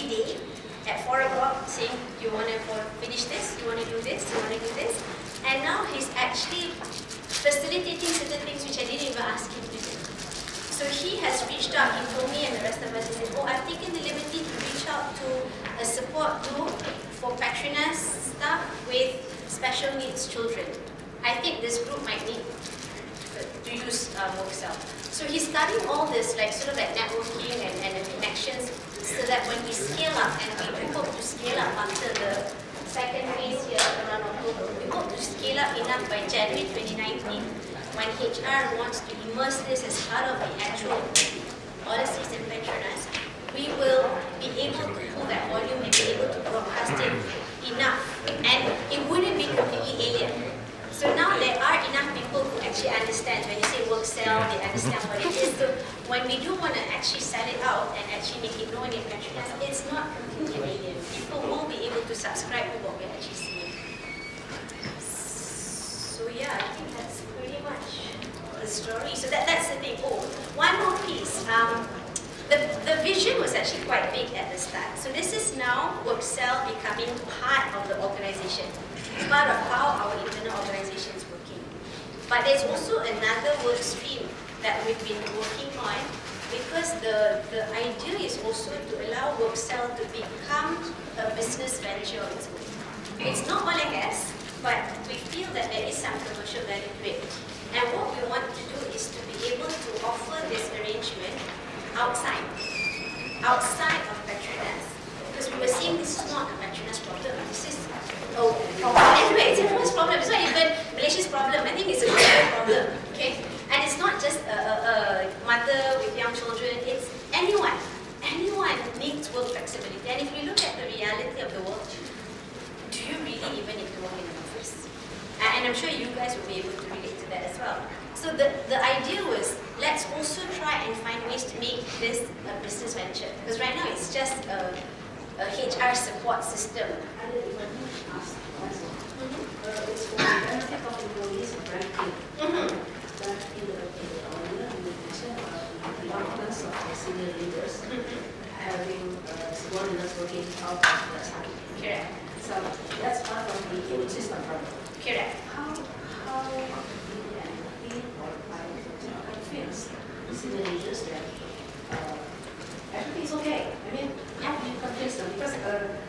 day at 4 o'clock saying, you want to finish this, you want to do this, you want to do this. And now he's actually facilitating certain things which I didn't even ask him to do. So he has reached out, he told me and the rest of us, he said, I've taken the liberty to reach out to a support group for Petronas staff with special needs children. I think this group might need to use Worksel. So he's starting all this sort of networking and connections so that when we scale up, and we hope to scale up after the second phase here around October, we hope to scale up enough by January 2019 when HR wants to immerse this as part of the actual policies and Petronas, we will be able to pull that volume and be able to broadcast it enough. And it wouldn't be completely alien. So now there are enough people who actually understand. When you say Worksel, they understand what it is. So when we do want to actually sell it out and actually make it known in Petronas, it's not completely alien. People will be able to subscribe to what we're actually seeing. So yeah, I think that's pretty much the story. So that's the thing. Oh, one more piece. The vision was actually quite big at the start. So this is now WorkCell becoming part of the organization, part of how our internal organization is working. But there's also another work stream that we've been working on, because the idea is also to allow WorkCell to become a business venture on its own. It's not oil and gas, but we feel that there is some commercial value to it. And what we want to do is to be able to offer this arrangement outside of Petronas. Because we were seeing this is not a Petronas problem, this is anyway, it's everyone's problem. It's not even Malaysia's problem. I think it's a global problem. Okay, and it's not just a mother with young children. It's anyone. Anyone needs work flexibility. And if you look at the reality of the world, do you really even need to work in an office? And I'm sure you guys will be able to relate to that as well. So the idea was, let's also try and find ways to make this a business venture. Because right now it's just a HR support system. If I may ask also, it's for the benefit of employees ranking. But in the earlier you mentioned the importance of the senior leaders having subordinates working out of the site. Correct. So that's part of the ecosystem problem. Correct. How do you feel or convince the senior leaders that everything's okay? I mean, how do you convince them? Because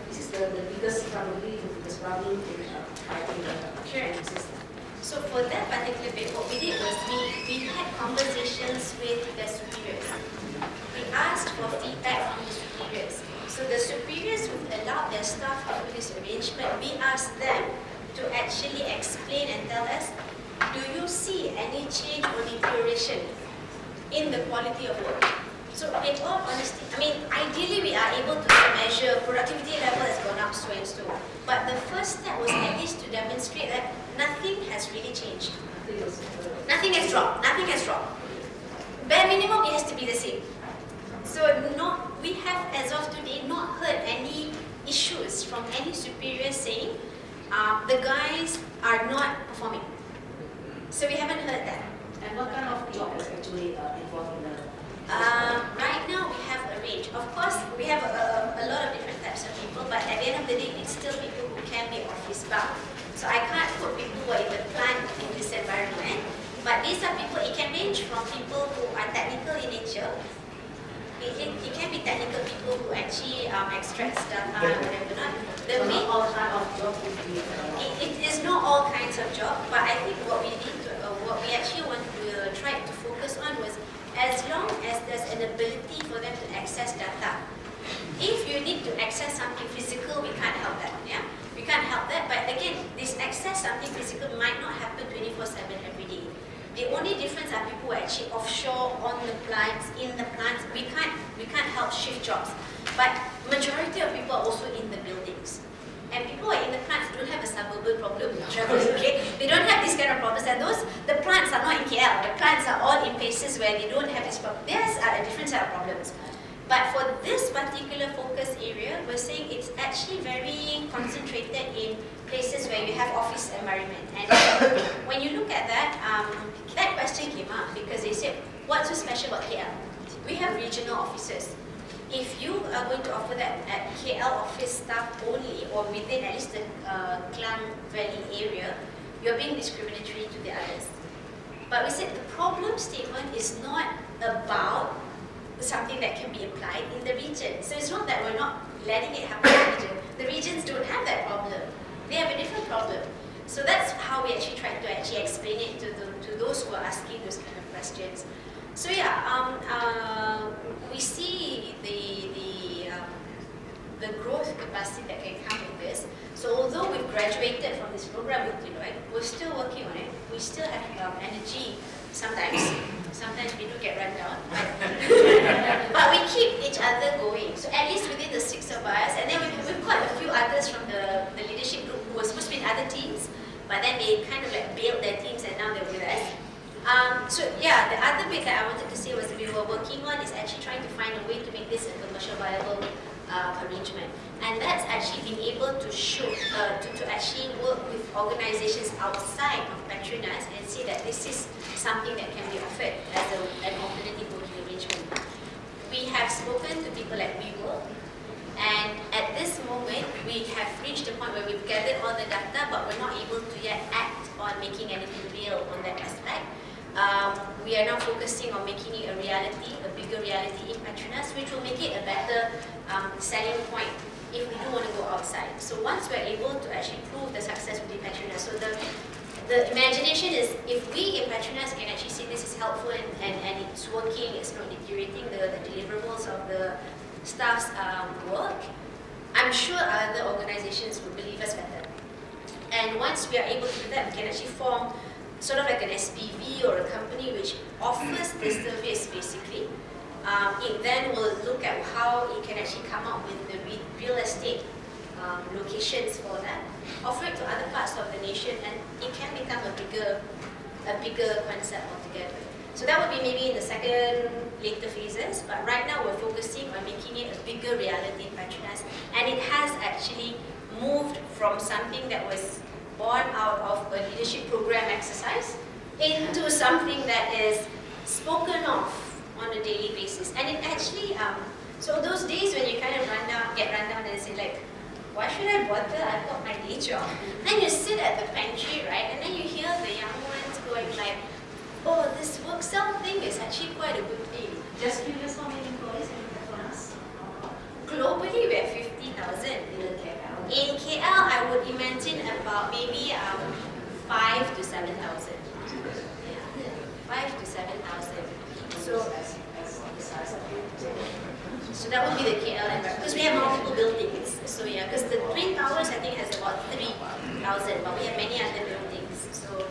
this is the biggest problem in the system. So for that particular bit, what we did was we had conversations with the superiors. We asked for feedback from the superiors. So the superiors who allowed their staff to do this arrangement, we asked them to actually explain and tell us, do you see any change or deterioration in the quality of work? So in all honesty, I mean, ideally we are able to measure productivity level has gone up so and so. But the first step was at least to demonstrate that nothing has really changed. Nothing has dropped. Nothing has dropped. Bare minimum, it has to be the same. So we have, as of today, not heard any issues from any superior saying the guys are not performing. So we haven't heard that. And what kind of job is actually involved in the right now we have a range. Of course, we have a lot of different types of people, but at the end of the day, it's still people who can be office bound. So I can't put people who are in the plant in this environment, but these are people, it can range from people who are technical in nature. It can be technical people who actually extract data and whatever not. The main all kind of job would be it is not all kinds of job, but I think what we actually want to try to focus on was, as long as there's an ability for them to access data. If you need to access something physical, we can't help that. Yeah, we can't help that. But again, this access something physical might not happen 24/7 every day. The only difference are people who are actually offshore, on the plants, in the plants. We can't help shift jobs. But majority of people are also in the buildings. And people who are in the plants don't have a suburban problem with traveling, okay? They don't have these kind of problems. And the plants are not in KL. The plants are all in places where they don't have this problem. Theirs are a different set of problems. But for this particular focus area, we're saying it's actually very concentrated in places where you have office environment. And when you look at that, that question came up because they said, what's so special about KL? We have regional offices. If you are going to offer that at KL office staff only, or within at least the Klang Valley area, you're being discriminatory to the others. But we said the problem statement is not about something that can be applied in the region. So it's not that we're not letting it happen in the region. The regions don't have that problem. They have a different problem. So that's how we actually tried to actually explain it to those who are asking those kind of questions. So yeah, we see the growth capacity that can come with this. So although we've graduated from this program with Deloitte, we're still working on it. We still have energy sometimes. Sometimes we do get run down, but we keep each other going. So at least within the 6 of us, and then we've got a few others from the leadership group who were supposed to be in other teams, but then they kind of like bailed their teams and now they're with us. So yeah, the other bit that I wanted to say was we were working on is actually trying to find a way to make this a commercial viable arrangement. And that's actually being able to show, to actually work with organizations outside of Petronas and see that this is something that can be offered as an alternative working arrangement. We have spoken to people at WeWork, and at this moment, we have reached a point where we've gathered all the data, but we're not able to yet act on making anything real on that aspect. We are now focusing on making it a reality, a bigger reality in Petronas, which will make it a better selling point if we do want to go outside. So once we're able to actually prove the success within Petronas, so the imagination is if we in Petronas can actually say this is helpful and it's working, it's not deteriorating the deliverables of the staff's work, I'm sure other organizations will believe us better. And once we are able to do that, we can actually form sort of like an SPV or a company which offers this service basically. It then will look at how it can actually come up with the real estate locations for that, offer it to other parts of the nation, and it can become a bigger concept altogether. So that would be maybe in the later phases, but right now we're focusing on making it a bigger reality in Petronas, and it has actually moved from something that was born out of a leadership program exercise into something that is spoken of on a daily basis. And it actually, so those days when you kind of get run down and say like, why should I bother? I've got my day job. Then you sit at the pantry, right? And then you hear the young ones going like, oh, this work cell thing is actually quite a good thing. Just curious, how many employees in Petronas? Globally, we have 50,000. In KL, I would imagine about maybe 5 to 7,000. Yeah. 5 to 7,000. So that would be the KL environment, because we have multiple buildings. So yeah, because the Twin Towers I think has about 3,000, but we have many other buildings. So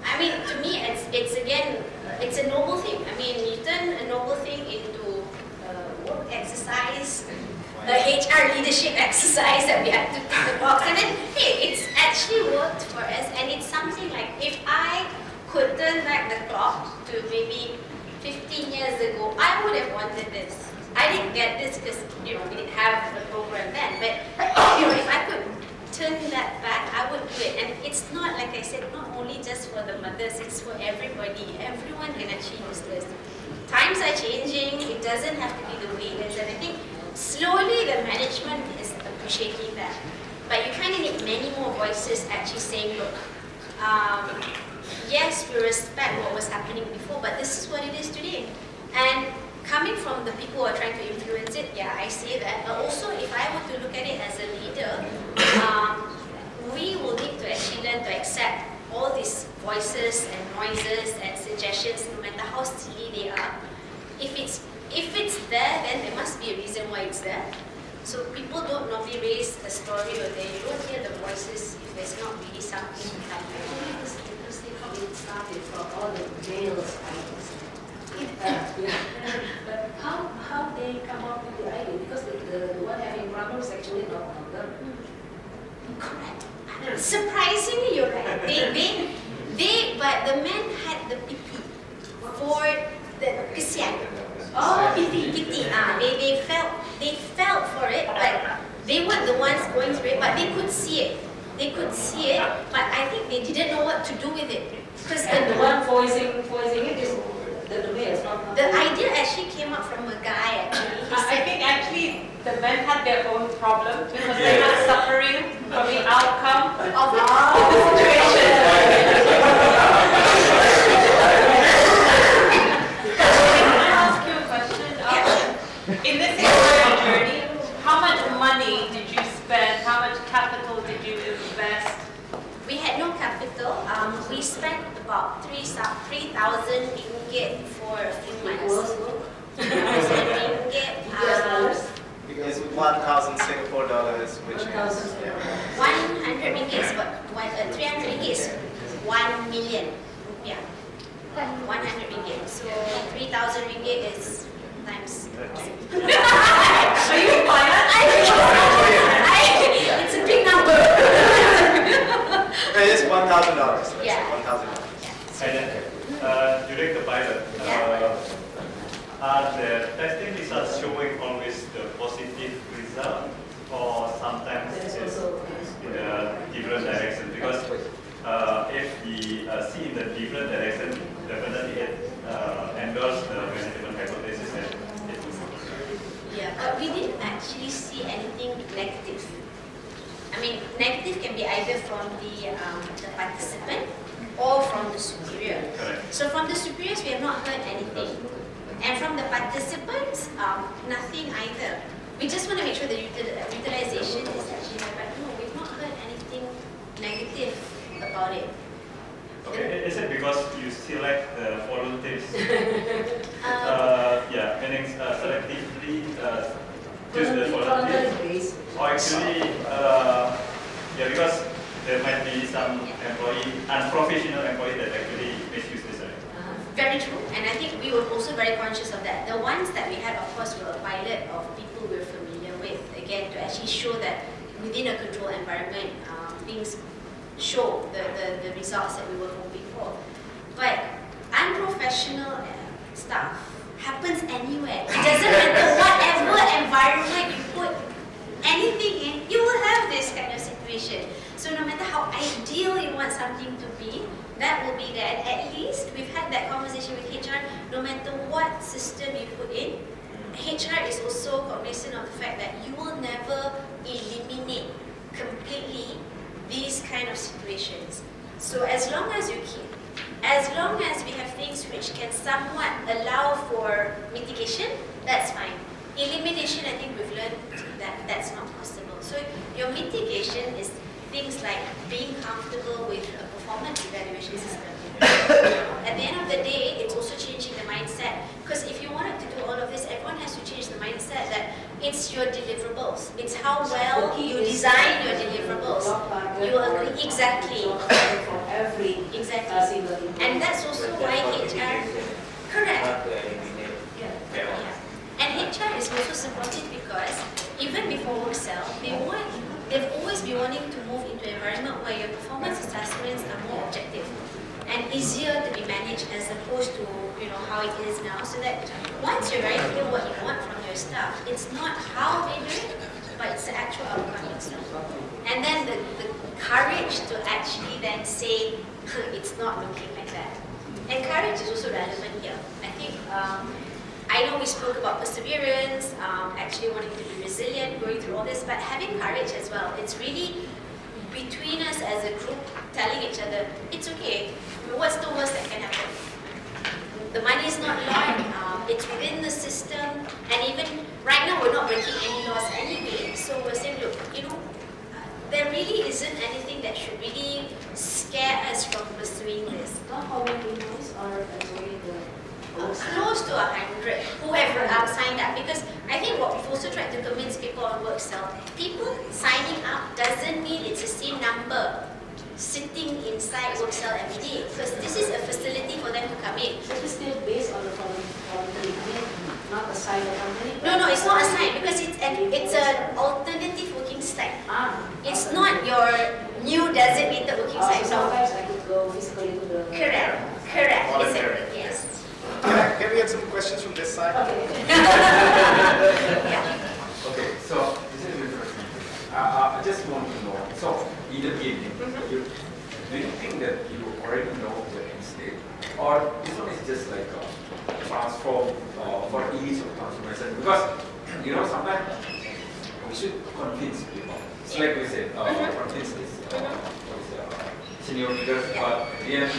I mean, to me, it's again, it's a noble thing. I mean, you turn a noble thing into a work exercise, a HR leadership exercise that we had to tick the box, and then hey, it's actually worked for us, and it's something like if I could turn back the clock to maybe 15 years ago, I would have wanted this. I didn't get this because we didn't have the program then. But if I could turn that back, I would do it. And it's not, like I said, not only just for the mothers, it's for everybody. Everyone can actually use this. Times are changing. It doesn't have to be the way it is. And I think slowly the management is appreciating that. But you kind of need many more voices actually saying, look, yes, we respect what was happening before, but this is what it is today. And coming from the people who are trying to influence it, yeah, I say that. But also, if I were to look at it as a leader, we will need to actually learn to accept all these voices and noises and suggestions, no matter how silly they are. If it's there, then there must be a reason why it's there. So people don't normally raise a story or they don't hear the voices if there's not really something to come from. It's interesting how it started from all the jails. But how they come up with the idea? Because the one having problems actually not on them. Correct. Surprisingly, you're right. But the men had the pity for the kesian. Oh, Pity. They felt for it, but they were the ones going through it, but they could see it. But I think they didn't know what to do with it. Because and the one voicing it is the male. the idea actually came up from a guy actually. He I said, think actually the men had their own problem because they're not suffering from the outcome of of the situation. Can I ask you a question? In this entire journey, how much money did you spend? How much capital did you invest? we had no capital. We spent about 3,000 ringgit for a few months. 3,000 ringgit. It's 1,000 Singapore dollars, which is 100 ringgit is what? 300 ringgit is 1 million rupiah. 100 ringgit. So 3,000 ringgit is times. Are you quiet? It's a big number. It is $1,000. Yeah. $1,000. And during the pilot, are the testing results showing always the positive result, or sometimes it's in a different direction? Because if we see in the different direction, can be either from the participant or from the superior. Correct. So from the superiors, we have not heard anything. And from the participants, nothing either. We just want to make sure the utilization is actually there, but no, we've not heard anything negative about it. Okay, is it because you select the volunteers? Yeah, meaning selectively choose the volunteers? Or actually, yeah, because there might be some unprofessional employee that actually misuse this. Very true, and I think we were also very conscious of that. The ones that we had, of course, were a pilot of people we're familiar with, again, to actually show that within a controlled environment, things show the results that we were hoping for. But unprofessional stuff happens anywhere. It doesn't matter whatever environment you put anything in, you will have this kind of situation. So no matter how ideal you want something to be, that will be there. And at least we've had that conversation with HR. No matter what system you put in, HR is also cognizant of the fact that you will never eliminate completely these kind of situations. So as long as you keep, as long as we have things which can somewhat allow for mitigation, that's fine. Elimination, I think we've learned that that's not possible. So your mitigation is things like being comfortable with a performance evaluation system. At the end of the day, it's also changing the mindset. Because if you wanted to do all of this, everyone has to change the mindset that it's your deliverables. It's how well you design your deliverables. You agree exactly. Exactly. And that's also why HR, correct. Yeah. And HR is also supportive because even before Workcell, they've always been wanting to move into an environment where your performance assessments are more objective and easier to be managed as opposed to how it is now. So that once you're very clear what you want from your staff, it's not how they do it, but it's the actual outcome itself. And then the courage to actually then say, it's not looking like that. And courage is also relevant here. I think, I know we spoke about perseverance, actually wanting to be resilient, going through all this, but having courage as well. It's really between us as a group telling each other, it's okay. What's the worst that can happen? The money is not long, it's within the system, and even right now we're not breaking any laws anyway. So we're saying, look, there really isn't anything that should really scare us from pursuing this. How many employees are enjoying the Close to 100 who have signed up, because I think what we've also tried to convince people on Workcell, people signing up doesn't mean it's the same number sitting inside Workcell every day, because this is a facility for them to come in. It is still based on the voluntary, not assigned company? No, it's not assigned because it's an alternative working site. It's not your new designated working site. So sometimes I could go physically to the... Correct. Voluntary. Exactly. Yes. Can we get some questions from this side? Yeah. Okay, so this is interesting. I just want to know, so in the beginning, do you think that you already know the end state? Or this one is just like a transform for each of transformation? Because, sometimes we should convince people. It's like we said, convince this senior leaders, but at the end,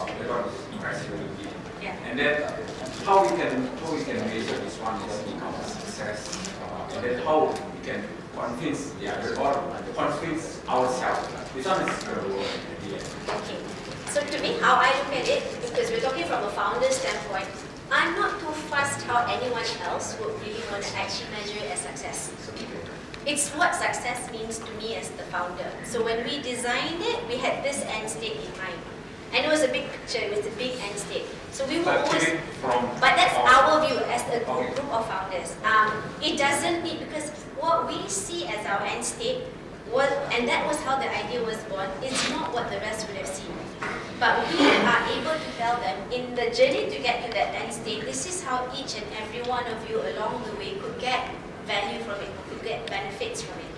everyone is actually. And then how we can measure this one is become a success, and then how we can convince the other or convince ourselves. This one is the role at the end. Okay. So to me, how I look at it, because we're talking from a founder standpoint, I'm not too fussed how anyone else would really want to actually measure it as success. It's what success means to me as the founder. So when we designed it, we had this end state in mind. And it was a big picture, it was a big end state. So we were always, but that's our view as a group of founders. It doesn't mean, because what we see as our end state was, and that was how the idea was born, it's not what the rest would have seen. But we are able to tell them, in the journey to get to that end state, this is how each and every one of you along the way could get value from it, could get benefits from it.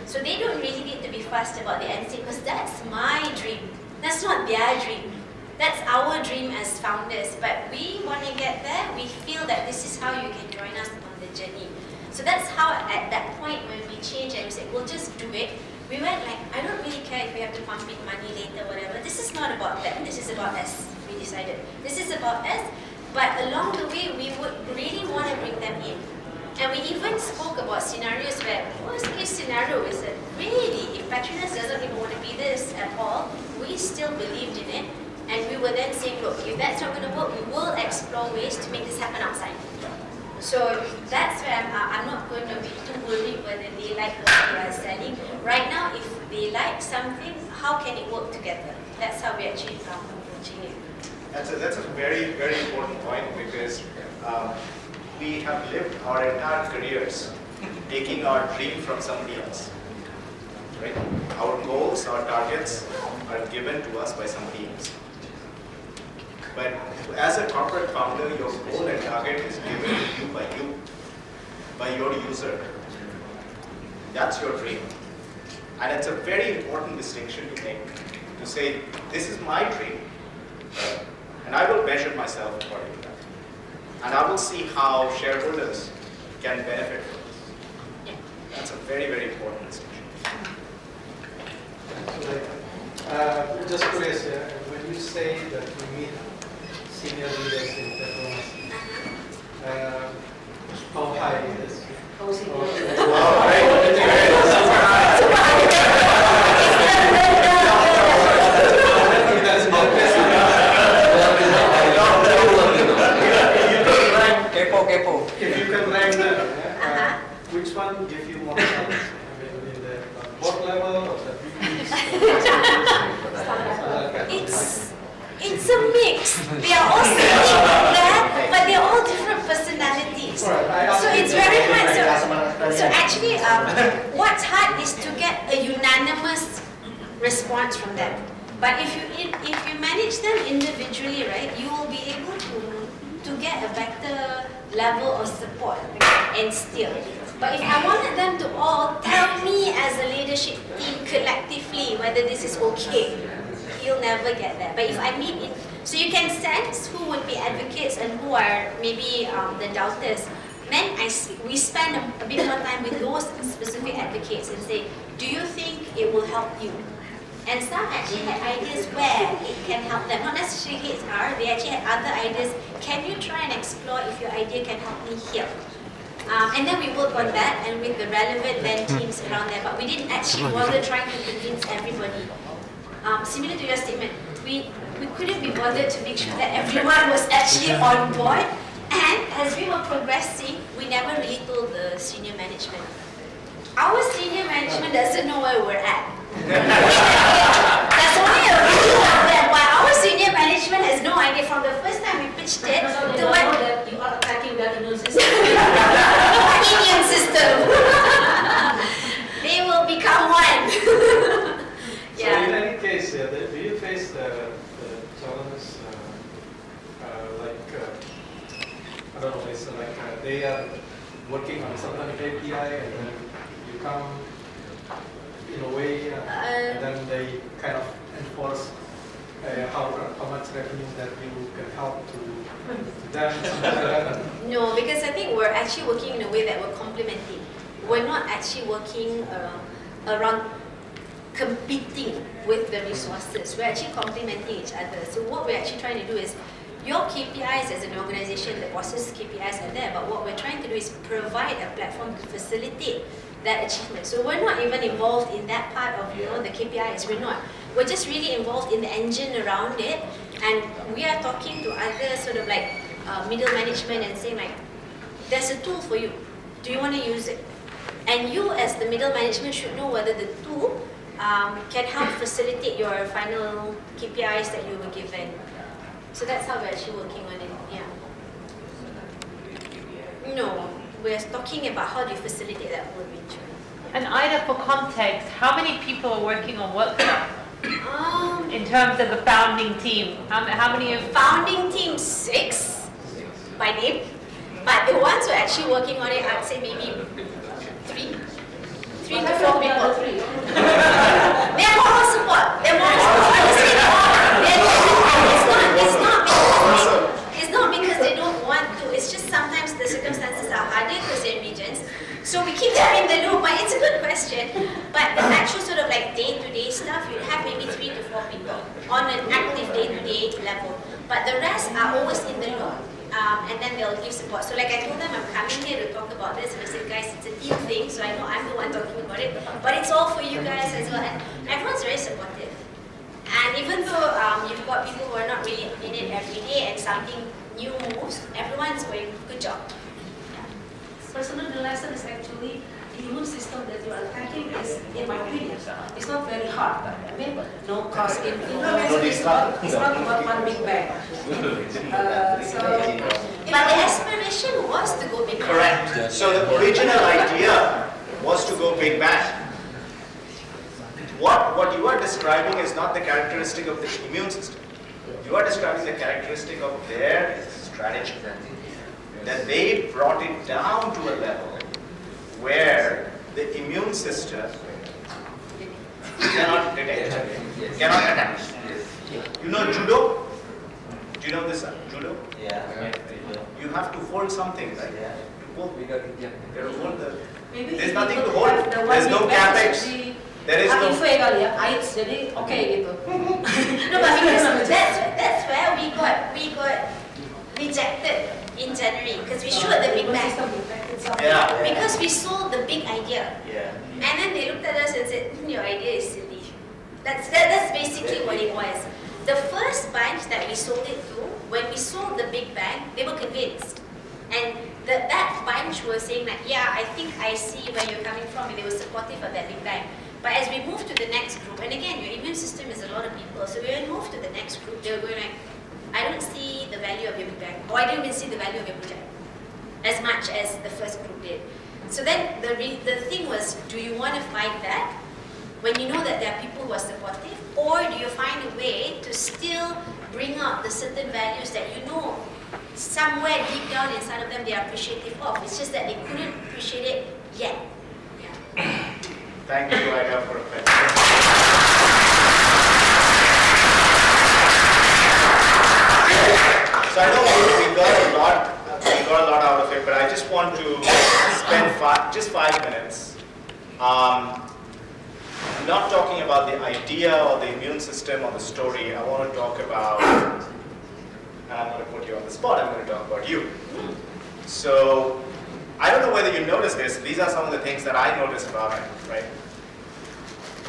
So they don't really need to be fussed about the end state, because that's my dream. That's not their dream. That's our dream as founders. But we want to get there. We feel that this is how you can join us on the journey. So that's how, at that point, when we change and we say, we'll just do it, we went like, I don't really care if we have to pump in money later, whatever. This is not about them. This is about us. We decided. This is about us. But along the way, we would really want to bring them in. And we even spoke about scenarios where, worst case scenario is that really, if Petronas doesn't even want to be this at all, we still believed in it. And we were then saying, look, if that's not going to work, we will explore ways to make this happen outside. So that's where I'm not going to be too worried whether they like what we are selling. Right now, if they like something, how can it work together? That's how we actually approaching it. That's a very, very important point, because we have lived our entire careers taking our dream from somebody else. Right? Our goals, our targets are given to us by somebody else. But as a corporate founder, your goal and target is given to you, by your user. That's your dream. And it's a very important distinction to make, to say, this is my dream, and I will measure myself according to that. And I will see how shareholders can benefit from this. That's a very, very important distinction. Just curious, when you say that you meet senior leaders in Petronas, how high it is? How is it? If you can rank them, which one gives you more challenge? I mean, in the board level or the It's a mix. They are all sitting there, but they're all different personalities. So it's very hard. So actually, what's hard is to get a unanimous response from them. But if you manage them individually, right, you will be able to get a better level of support and steer. But if I wanted them to all tell me as a leadership team collectively whether this is okay, you'll never get that. But if I meet in, so you can sense who would be advocates and who are maybe the doubters. Then we spend a bit more time with those specific advocates and say, do you think it will help you? And some actually had ideas where it can help them, not necessarily HR, they actually had other ideas. Can you try and explore if your idea can help me here? And then we work on that and with the relevant then teams around there, but we didn't actually bother trying to convince everybody. Similar to your statement, we couldn't be bothered to make sure that everyone was actually on board. And as we were progressing, we never really told the senior management. Our senior management doesn't know where we're at. There's only a few of them, while our senior management has no idea from the first time we pitched it to when that you are attacking their immune system. immune system. They will become one. So in any case, do you face the challenges I don't know, it's like they are working on some kind of API and then you come in a way and then they kind of enforce how much revenue that you can help to them, something like that? No, because I think we're actually working in a way that we're complementing. We're not actually working around competing with the resources. We're actually complementing each other. So what we're actually trying to do is, your KPIs as an organization, the boss's KPIs are there, but what we're trying to do is provide a platform to facilitate that achievement. So we're not even involved in that part of the KPIs. We're not. We're just really involved in the engine around it, and we are talking to other sort of like middle management and saying like, there's a tool for you. Do you want to use it? And you as the middle management should know whether the tool can help facilitate your final KPIs that you were given. So that's how we're actually working on it, yeah. No, we're talking about how do you facilitate that whole reach. And Ida, for context, how many people are working on Workflow? In terms of the founding team, how many of... Founding team 6 by name, but the ones who are actually working on it, I'd say maybe 3 to 4 people. They're moral support. They're moral support. Honestly, it's not because they don't want to. It's just sometimes the circumstances are harder because they're in regions. So we keep them in the loop. But it's a good question. But the actual sort of staff, you'd have maybe 3 to 4 people on an active day-to-day level. But the rest are always in the loop. And then they'll give support. So like I told them, I'm coming here to talk about this, and I said, guys, it's a team thing, so I know I'm the one talking about it, but it's all for you guys as well. And everyone's very supportive. And even though you've got people who are not really in it every day and something new moves, everyone's going, good job. Personally, the lesson is actually the immune system that you are attacking is, in my opinion, it's not very hard. I mean, no cause inflammation is not about one big bang. But the aspiration was to go big bang. Correct. So the original idea was to go big bang. What you are describing is not the characteristic of the immune system. You are describing the characteristic of their strategy. That they brought it down to a level where the immune system cannot detect, cannot attack. You know judo? Do you know this judo? Yeah. You have to hold something, right? Yeah. To hold, you got to hold the. Maybe There's if nothing to people hold. have the one There's no big bang capex. should be There is no. HIV kali ya, AIDS jadi oke gitu. No, but because that's where we got rejected in January because we showed the big bang. Yeah. Because we sold the big idea. Yeah. And then they looked at us and said, your idea is silly. That's basically what it was. The first bunch that we sold it to, when we sold the big bang, they were convinced. And that bunch was saying that, yeah, I think I see where you're coming from, and they were supportive of that big bang. But as we moved to the next group, and again, your immune system is a lot of people, so when we moved to the next group, they were going like, I don't see the value of your big bang, or I don't even see the value of your project, as much as the first group did. So then the thing was, do you want to fight that when you know that there are people who are supportive, or do you find a way to still bring out the certain values that you know somewhere deep down inside of them they are appreciative of? It's just that they couldn't appreciate it yet. Yeah. Thank you, Aida, for a question. So I know we got a lot out of it, but I just want to spend just 5 minutes not talking about the idea or the immune system or the story. I want to talk about, and I'm going to put you on the spot, I'm going to talk about you. So I don't know whether you noticed this. These are some of the things that I noticed about it, right?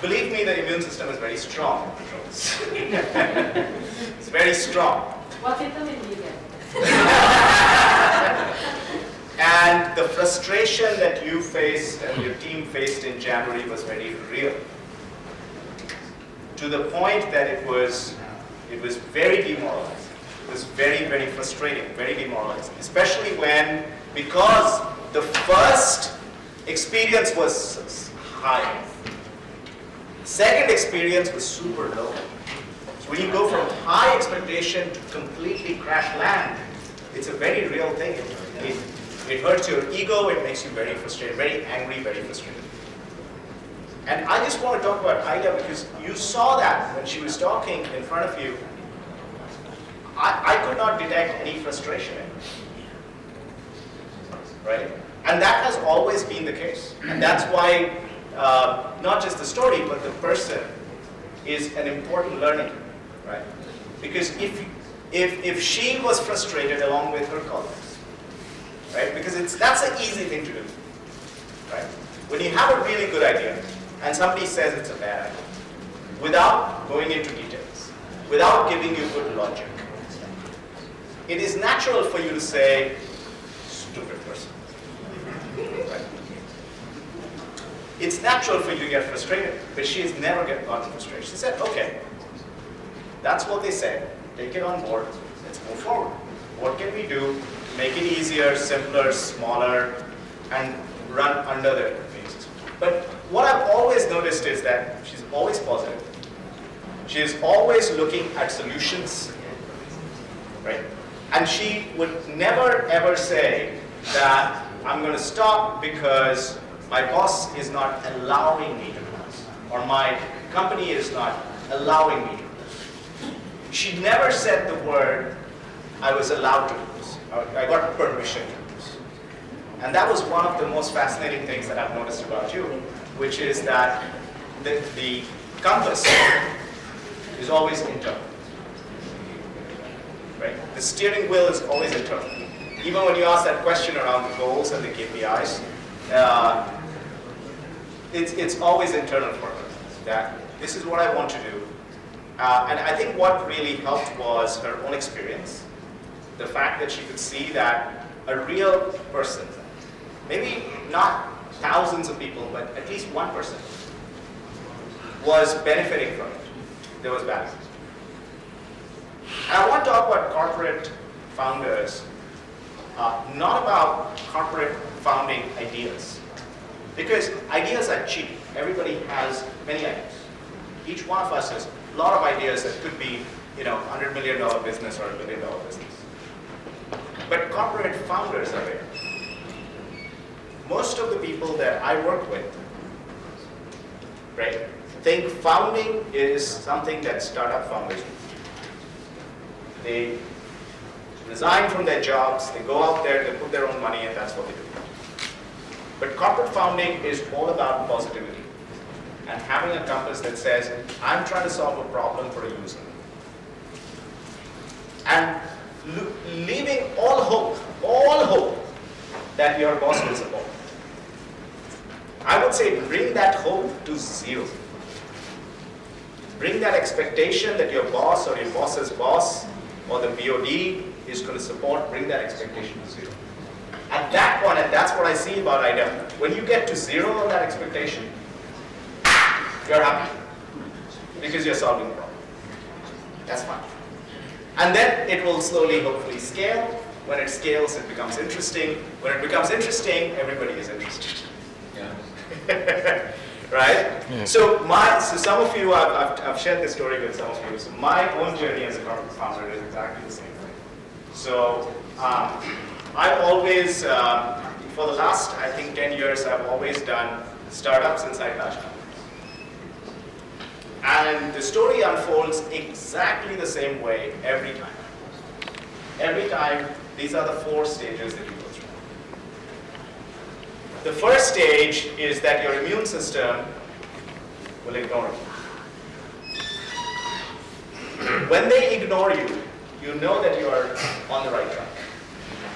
Believe me, the immune system is very strong. It's very strong. What vitamin do you get? And the frustration that you faced and your team faced in January was very real. To the point that it was very demoralizing. It was very, very frustrating, very demoralizing. Especially when, because the first experience was high. Second experience was super low. So when you go from high expectation to completely crash land, it's a very real thing. It hurts your ego, it makes you very frustrated, very angry, very frustrated. And I just want to talk about Aida because you saw that when she was talking in front of you. I could not detect any frustration in her. Right? And that has always been the case. And that's why not just the story, but the person is an important learning, right? Because if she was frustrated along with her colleagues, right? Because that's an easy thing to do, right? When you have a really good idea and somebody says it's a bad idea, without going into details, without giving you good logic, it is natural for you to say, stupid person. Right? It's natural for you to get frustrated, but she has never gotten frustrated. She said, okay, that's what they said. Take it on board. Let's move forward. What can we do to make it easier, simpler, smaller, and run under the basis? But what I've always noticed is that she's always positive. She is always looking at solutions, right? And she would never ever say that I'm going to stop because my boss is not allowing me to do this, or my company is not allowing me to do this. She never said the word, I was allowed to do this, I got permission to do this. And that was one of the most fascinating things that I've noticed about you, which is that the compass is always internal. Right? The steering wheel is always internal. Even when you ask that question around the goals and the KPIs, it's always internal for her. That this is what I want to do. And I think what really helped was her own experience. The fact that she could see that a real person, maybe not thousands of people, but at least one person, was benefiting from it. There was value. And I want to talk about corporate founders, not about corporate founding ideas. Because ideas are cheap. Everybody has many ideas. Each one of us has a lot of ideas that could be, $100 million business or $1 billion business. But corporate founders are rare. Most of the people that I work with, right, think founding is something that startup founders do. They resign from their jobs, they go out there, they put their own money, and that's what they do. But corporate founding is all about positivity and having a compass that says, I'm trying to solve a problem for a user. And leaving all hope that your boss will support. I would say bring that hope to zero. Bring that expectation that your boss or your boss's boss or the BOD is going to support, bring that expectation to zero. At that point, and that's what I see about IDEM, when you get to zero on that expectation, you're happy because you're solving the problem. That's fine. And then it will slowly, hopefully scale. When it scales, it becomes interesting. When it becomes interesting, everybody is interested. Yeah. Right? Yeah. So some of you, I've shared this story with some of you. So my own journey as a corporate founder is exactly the same thing. So I've always, for the last, I think, 10 years, I've always done startups inside large companies. And the story unfolds exactly the same way every time. Every time, these are the 4 stages that you go through. The first stage is that your immune system will ignore you. When they ignore you, you know that you are on the right track.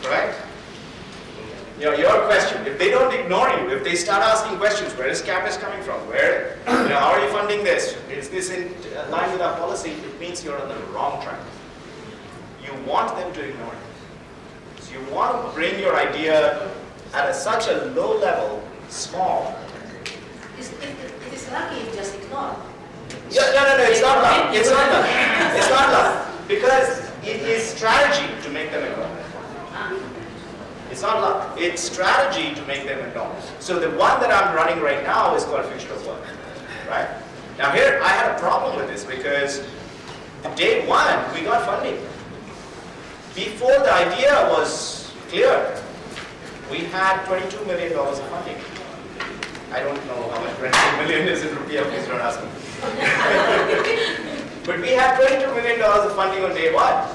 Correct? Your question, if they don't ignore you, if they start asking questions, where is CapEx coming from? Where, how are you funding this? Is this in line with our policy? It means you're on the wrong track. You want them to ignore you. So you want to bring your idea at such a low level, small. It is lucky if just ignore. Yeah, no, it's not luck. It's not luck. It's not luck. Because it is strategy to make them ignore. It's not luck. It's strategy to make them ignore. So the one that I'm running right now is called Future of Work. Right? Now here, I had a problem with this because the day one, we got funding. Before the idea was clear, we had $22 million of funding. I don't know how much $22 million is in rupiah, please don't ask me. But we had $22 million of funding on day one.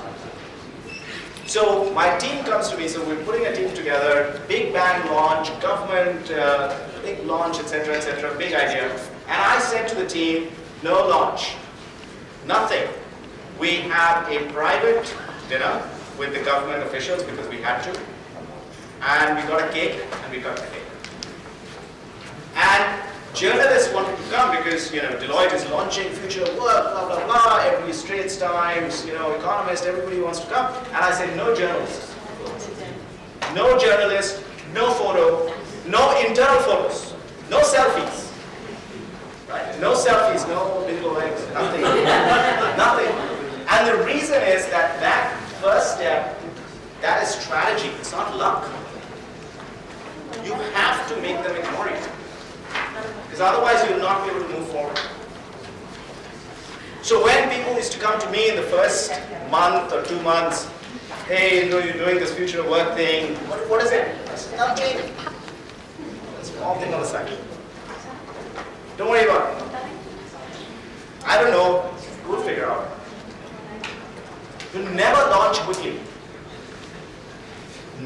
So my team comes to me, so we're putting a team together, big bang launch, government, big launch, etc., big idea. And I said to the team, no launch, nothing. We have a private dinner with the government officials because we had to. And we got a cake, and we got the cake. And journalists wanted to come because, Deloitte is launching Future of Work, blah, blah, blah, every Straits Times, Economist, everybody wants to come. And I said, no journalists. No journalists, no photo, no internal photos, no selfies. Right? No selfies, no digital legs, nothing. Nothing. And the reason is that first step, that is strategy, it's not luck. You have to make them ignore you. Because otherwise you'll not be able to move forward. So when people used to come to me in the first month or 2 months, hey, you're doing this Future of Work thing, what is it? I said, nothing. It's a small thing on the side. Don't worry about it. I don't know, we'll figure out. You never launch quickly.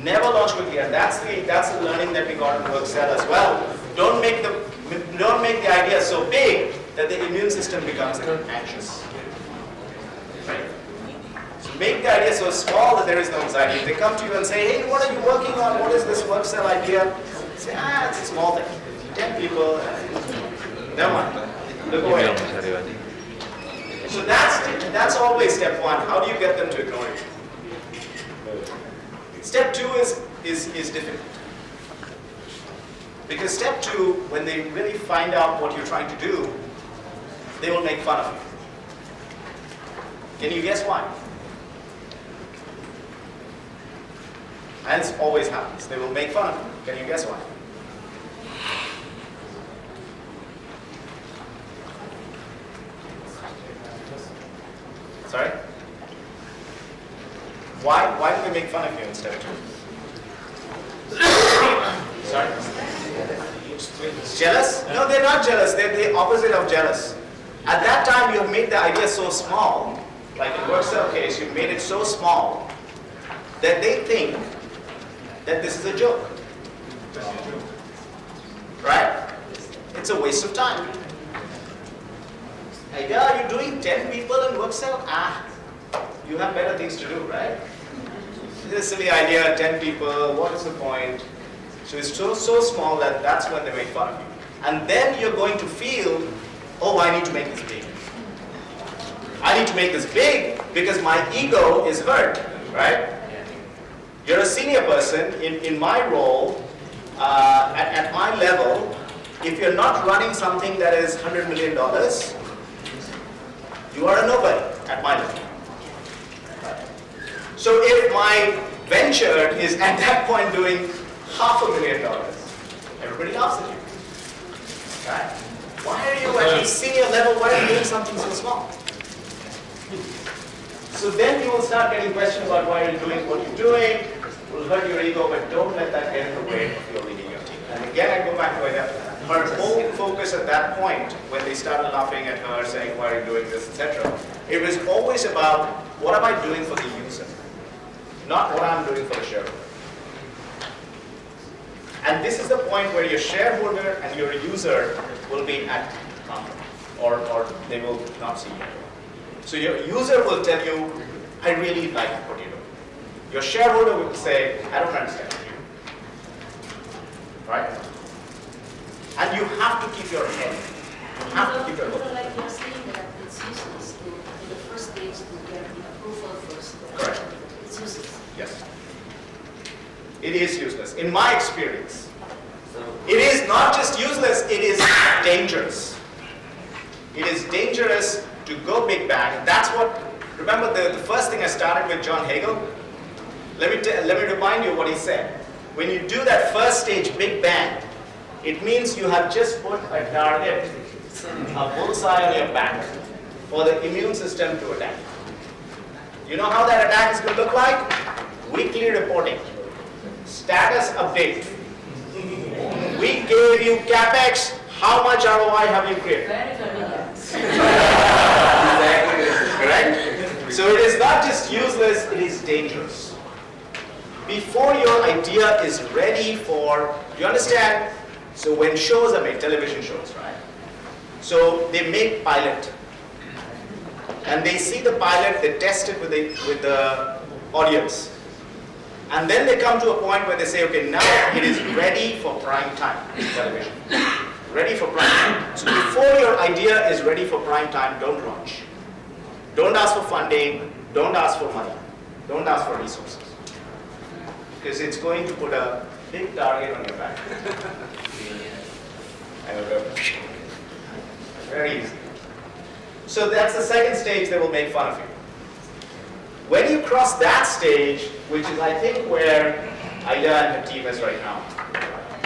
Never launch quickly, and that's the learning that we got in WorkCell as well. Don't make the idea so big that the immune system becomes anxious. Right? So make the idea so small that there is no anxiety. If they come to you and say, hey, what are you working on? What is this work cell idea? Say, it's a small thing. 10 people, never mind. Look away. So that's always step one. How do you get them to ignore you? Step two is difficult. Because step two, when they really find out what you're trying to do, they will make fun of you. Can you guess why? And this always happens. They will make fun of you. Can you guess why? Sorry? Why do they make fun of you in step two? Sorry? Jealous? No, they're not jealous. They're the opposite of jealous. At that time, you have made the idea so small, like in work cell case, you've made it so small that they think that this is a joke. Right? It's a waste of time. Like, you're doing 10 people in work cell? You have better things to do, right? This silly idea, 10 people, what is the point? So it's so small that that's when they make fun of you. And then you're going to feel, oh, I need to make this big. I need to make this big because my ego is hurt, right? You're a senior person. In my role, at my level, if you're not running something that is $100 million, you are a nobody at my level. So if my venture is at that point doing $500,000, everybody laughs at you. Right? Why are you at a senior level? Why are you doing something so small? So then you will start getting questions about why you're doing what you're doing. It will hurt your ego, but don't let that get in the way of your leading your team. And again, I go back to her whole focus at that point, when they started laughing at her, saying, why are you doing this, etc. It was always about, what am I doing for the user? Not what I'm doing for the shareholder. And this is the point where your shareholder and your user will be at conflict, or they will not see you. So your user will tell you, I really like what you're doing. Your shareholder will say, I don't understand you. Right? And you have to keep your head. You have to keep your head. Like you're saying that it's useless to, in the first stage, to get the approval first. Correct. It's useless. Yes. It is useless. In my experience, it is not just useless, it is dangerous. It is dangerous to go big bang. That's what, remember the first thing I started with John Hagel? Let me remind you what he said. When you do that first stage big bang, it means you have just put a target, a bullseye on your back for the immune system to attack. You know how that attack is going to look like? Weekly reporting. Status update. We gave you CapEx. How much ROI have you created? Correct? So it is not just useless, it is dangerous. Before your idea is ready for, you understand? So when shows are made, television shows, right? So they make pilot. And they see the pilot, they test it with the audience. And then they come to a point where they say, okay, now it is ready for prime time television. Ready for prime time. So before your idea is ready for prime time, don't launch. Don't ask for funding, don't ask for money, don't ask for resources. Because it's going to put a big target on your back. And it'll go, very easy. So that's the second stage that will make fun of you. When you cross that stage, which is I think where Ida and her team is right now,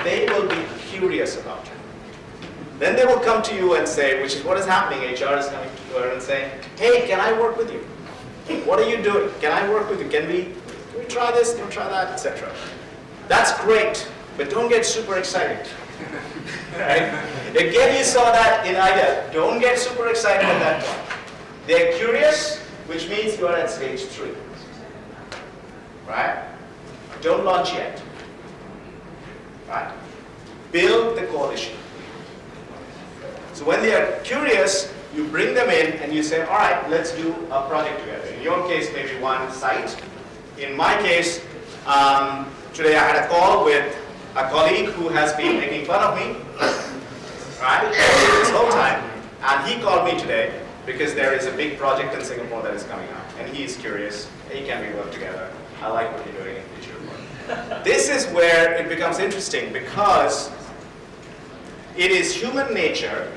they will be curious about you. Then they will come to you and say, which is what is happening, HR is coming to her and saying, hey, can I work with you? What are you doing? Can I work with you? Can we try this, can we try that, etc. That's great, but don't get super excited. Right? Again, you saw that in Ida. Don't get super excited at that point. They're curious, which means you are at stage 3. Right? Don't launch yet. Right? Build the coalition. So when they are curious, you bring them in and you say, all right, let's do a project together. In your case, maybe one site. In my case, today I had a call with a colleague who has been making fun of me, right, this whole time. And he called me today because there is a big project in Singapore that is coming up. And he is curious. Hey, can we work together? I like what you're doing in digital work. This is where it becomes interesting because it is human nature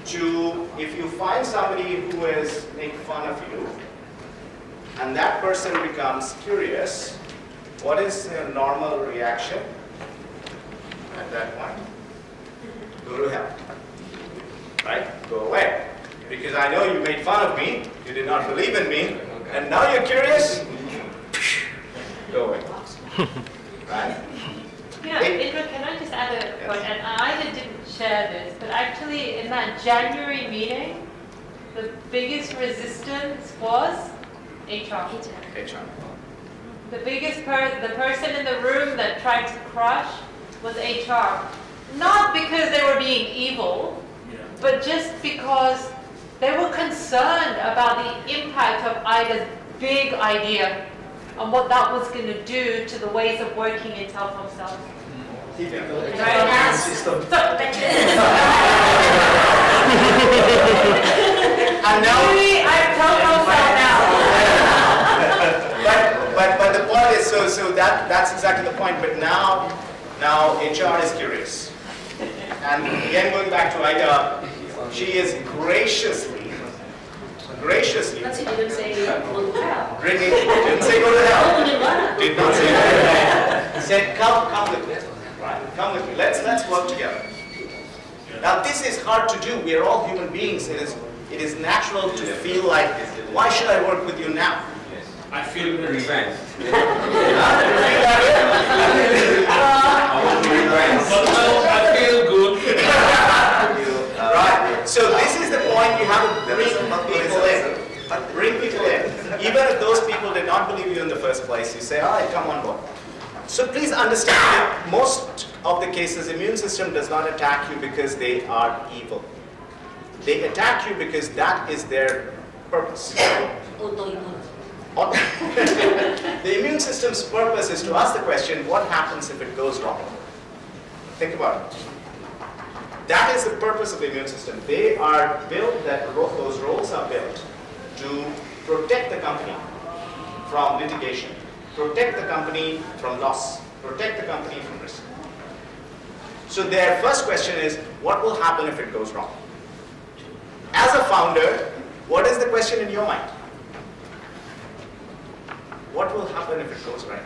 to, if you find somebody who is making fun of you, and that person becomes curious, what is a normal reaction at that point? Go to hell. Right? Go away. Because I know you made fun of me, you did not believe in me, and now you're curious? Go away. Right? Yeah, Indra, can I just add a point? And I didn't share this, but actually in that January meeting, the biggest resistance was HR. HR. The biggest the person in the room that tried to crush was HR. Not because they were being evil, but just because they were concerned about the impact of Ida's big idea and what that was going to do to the ways of working in telecom cells. And now, I'm telecom cell now. but the point is, so that's exactly the point. But now HR is curious. And again, going back to Ida, she is graciously But she didn't say go to hell. didn't say go to hell. Did not say go to hell. He said, come with me. Right? Come with me. Let's work together. Now this is hard to do. We are all human beings. It is natural to feel like, why should I work with you now? I feel revenge. I feel good. Right. So this is the point. You have to bring people in. Bring people in. Even if those people did not believe you in the first place, you say, all right, come on board. So please understand that most of the cases, immune system does not attack you because they are evil. They attack you because that is their purpose. The immune system's purpose is to ask the question, what happens if it goes wrong? Think about it. That is the purpose of the immune system. They are built, those roles are built to protect the company from litigation, protect the company from loss, protect the company from risk. So their first question is, what will happen if it goes wrong? As a founder, what is the question in your mind? What will happen if it goes right?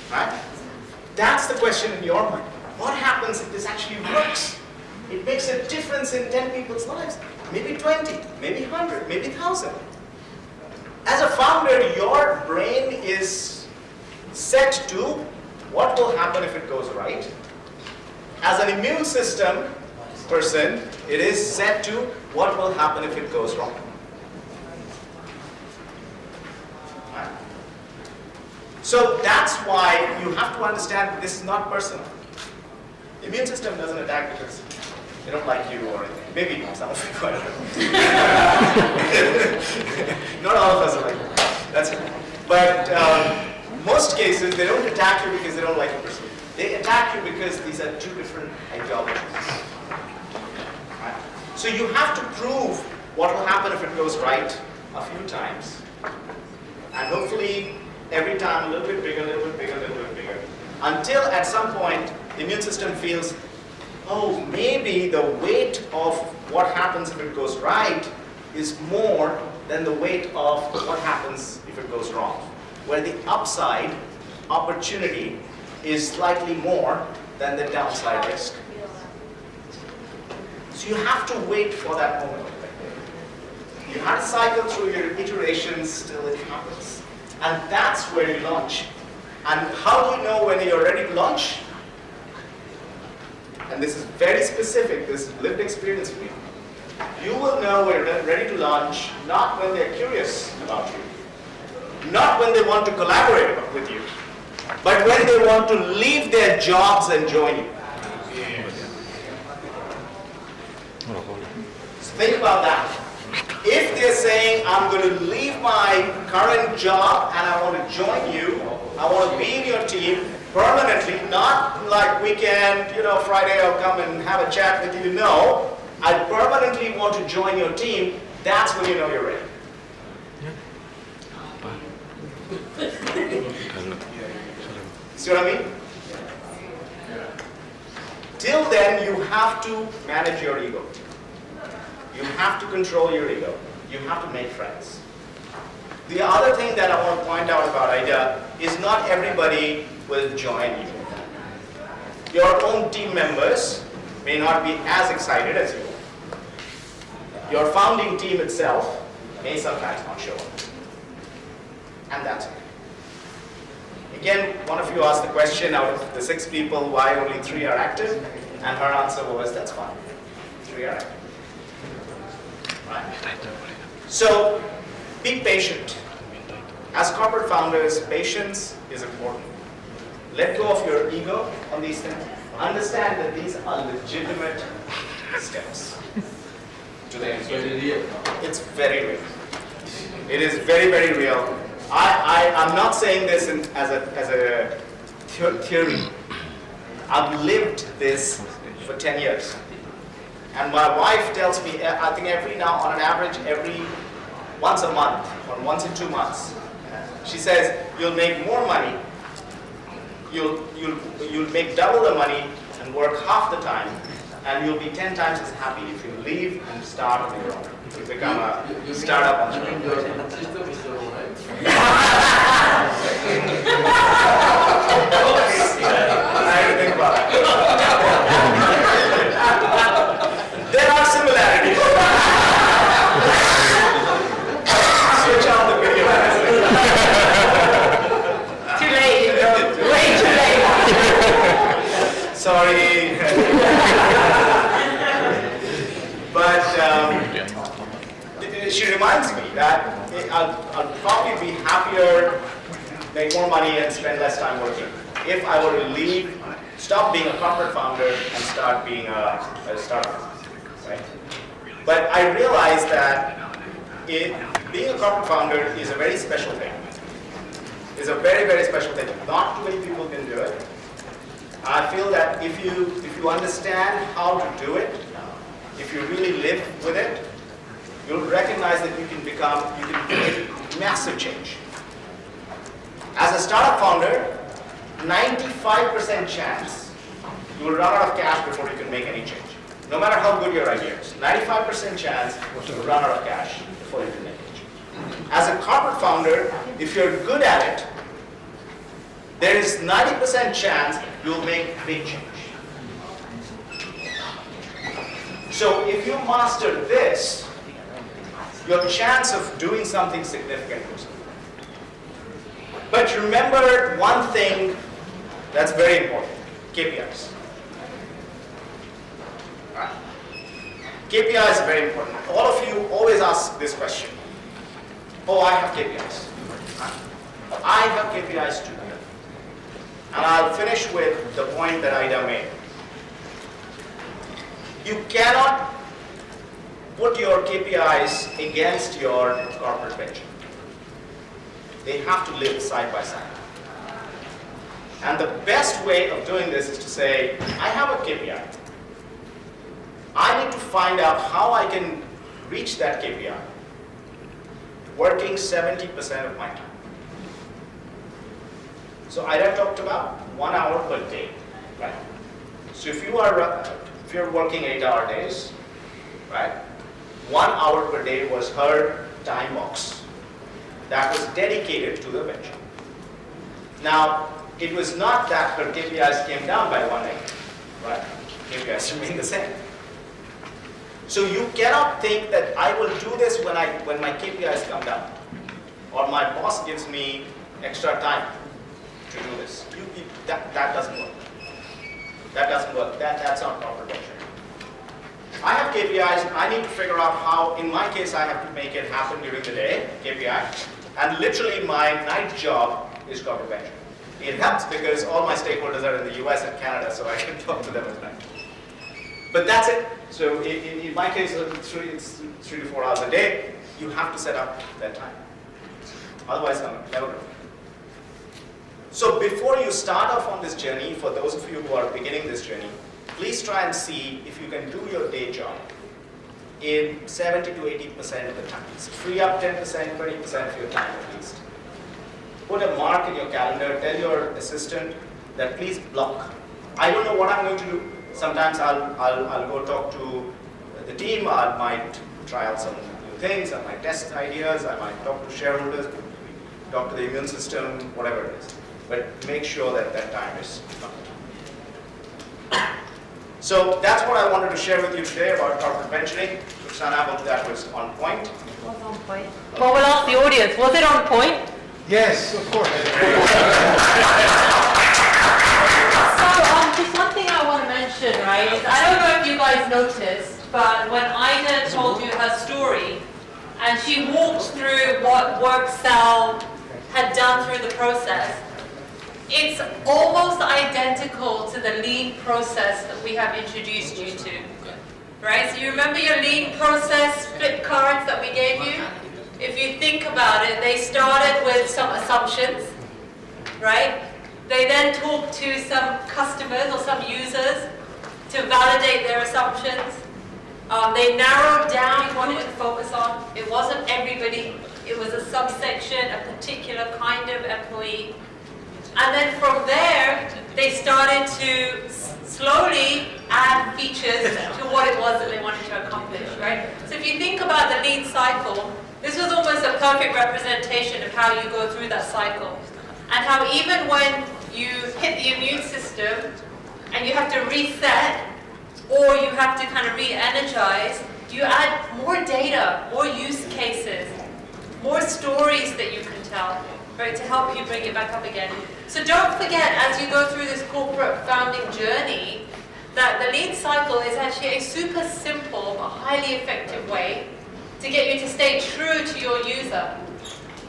Right? That's the question in your mind. What happens if this actually works? It makes a difference in 10 people's lives. Maybe 20, maybe 100, maybe 1,000. As a founder, your brain is set to what will happen if it goes right. As an immune system person, it is set to what will happen if it goes wrong. Right? So that's why you have to understand that this is not personal. The immune system doesn't attack because they don't like you or anything. Maybe some of you, I don't know. Not all of us are like that. That's it. But most cases, they don't attack you because they don't like you personally. They attack you because these are two different ideologies. Right? So you have to prove what will happen if it goes right a few times. And hopefully, every time a little bit bigger, a little bit bigger, a little bit bigger. Until at some point, the immune system feels, oh, maybe the weight of what happens if it goes right is more than the weight of what happens if it goes wrong. Where the upside opportunity is slightly more than the downside risk. So you have to wait for that moment. You have to cycle through your iterations till it happens. And that's where you launch. And how do you know when you're ready to launch? And this is very specific, this is lived experience for me. You will know when you're ready to launch, not when they're curious about you, not when they want to collaborate with you, but when they want to leave their jobs and join you. So think about that. If they're saying, I'm going to leave my current job and I want to join you, I want to be in your team permanently, not like weekend, Friday I'll come and have a chat with you. No, I permanently want to join your team. That's when you know you're ready. See what I mean? Till then, you have to manage your ego. You have to control your ego. You have to make friends. The other thing that I want to point out about IDEA is not everybody will join you. Your own team members may not be as excited as you. Your founding team itself may sometimes not show up. And that's okay. Again, one of you asked the question, out of the 6 people, why only 3 are active? And her answer was, that's fine. 3 are active. Right? So, be patient. As corporate founders, patience is important. Let go of your ego on these things. Understand that these are legitimate steps to the end. It's very real. It is very, very real. I'm not saying this as a theory. I've lived this for 10 years. And my wife tells me, I think every now, on an average, once a month or once in 2 months, she says, you'll make more money, you'll make double the money and work half the time, and you'll be 10 times as happy if you leave and start on your own. You become a startup entrepreneur. I have to think about that. There are similarities. Switch on the video. Too late, way too late. Sorry. But she reminds me that I'll probably be happier, make more money, and spend less time working if I were to leave, stop being a corporate founder, and start being a startup. Right? But I realized that being a corporate founder is a very special thing. It's a very, very special thing. Not too many people can do it. I feel that if you understand how to do it, if you really live with it, you'll recognize that you can make massive change. As a startup founder, 95% chance you will run out of cash before you can make any change. No matter how good your idea is, 95% chance you will run out of cash before you can make any change. As a corporate founder, if you're good at it, there is 90% chance you'll make big change. So if you master this, your chance of doing something significant goes up. But remember one thing that's very important, KPIs. Right? KPIs are very important. All of you always ask this question. Oh, I have KPIs. I have KPIs too. And I'll finish with the point that Ida made. You cannot put your KPIs against your corporate venture. They have to live side by side. And the best way of doing this is to say, I have a KPI. I need to find out how I can reach that KPI, working 70% of my time. So Ida talked about 1 hour per day, right? So if you're working 8-hour days, right? 1 hour per day was her time box that was dedicated to the venture. Now, it was not that her KPIs came down by 1 day, right? KPIs remain the same. So you cannot think that I will do this when my KPIs come down, or my boss gives me extra time to do this. That doesn't work. That doesn't work. That's not corporate venture. I have KPIs. I need to figure out how, in my case, I have to make it happen during the day, KPI. And literally my night job is corporate venture. It helps because all my stakeholders are in the US and Canada, so I can talk to them at night. But that's it. So in my case, it's 3 to 4 hours a day. You have to set up that time. Otherwise, I'm never going to. So before you start off on this journey, for those of you who are beginning this journey, please try and see if you can do your day job in 70 to 80% of the time. So free up 10%, 20% of your time at least. Put a mark in your calendar, tell your assistant that please block. I don't know what I'm going to do. Sometimes I'll go talk to the team, I might try out some new things, I might test ideas, I might talk to shareholders, talk to the immune system, whatever it is. But make sure that that time is blocked. So that's what I wanted to share with you today about corporate venturing. Roxana, I hope that was on point. It was on point. Well, we'll ask the audience, was it on point? Yes, of course. So just one thing I want to mention, right, is I don't know if you guys noticed, but when Ida told you her story, and she walked through what WorkCell had done through the process, it's almost identical to the lean process that we have introduced you to. Right? So you remember your lean process flip cards that we gave you? If you think about it, they started with some assumptions, right? They then talked to some customers or some users to validate their assumptions. They narrowed down what it would focus on. It wasn't everybody. It was a subsection, a particular kind of employee. And then from there, they started to slowly add features to what it was that they wanted to accomplish, right? So if you think about the lean cycle, this was almost a perfect representation of how you go through that cycle. And how even when you hit the immune system and you have to reset, or you have to kind of re-energize, you add more data, more use cases, more stories that you can tell, right, to help you bring it back up again. So don't forget, as you go through this corporate founding journey, that the lean cycle is actually a super simple but highly effective way to get you to stay true to your user,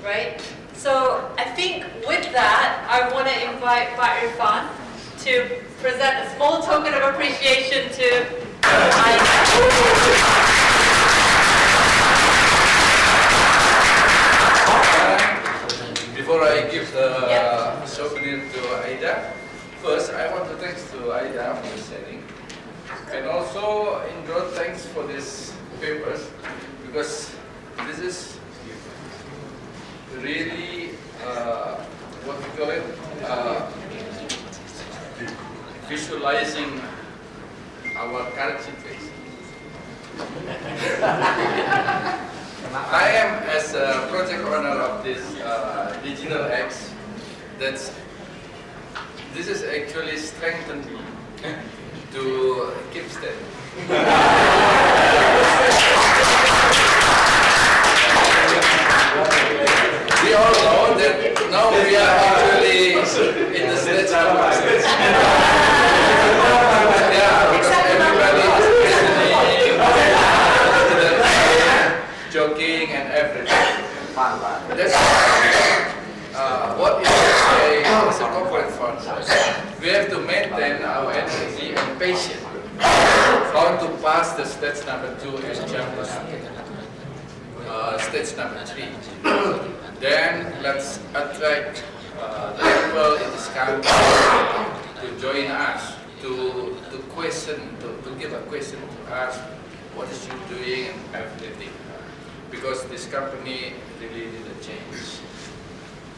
right? So I think with that, I want to invite Irfan to present a small token of appreciation to Before I give the souvenir to Aida, first I want to thank to Aida for sharing, and also Indro, thanks for these papers, because this is really what we call it, visualizing our current situation. I am, as a project owner of this DigitalX, this is actually strengthened me to keep steady. We all know that now we are actually in the stage of because everybody is joking and everything. That's what is a corporate fund. We have to maintain our energy and patience. How to pass the stage number 2 and jump to stage number 3. Then let's attract people in this country to join us, to question, to give a question to us, what is you doing and everything. Because this company really need a change.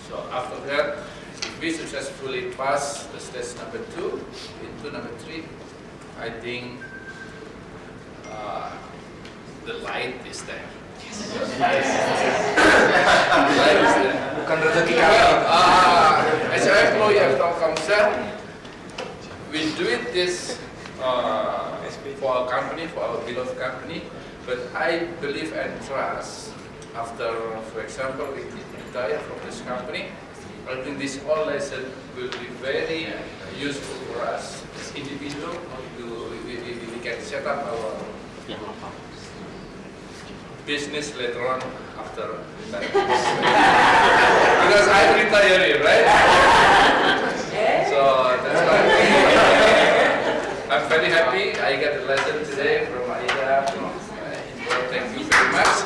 So after that, if we successfully pass the stage number 2 into number 3, I think the light is there. Bukan rezeki kami. As an employee of Telkomsel, we do it this for our company, for our beloved company, but I believe and trust after, for example, we retire from this company, I think this all lesson will be very useful for us as individuals. We can set up our business later on after retirement. Because I'm retiring, right? very happy. I got a lesson today from Aida. Thank you very much.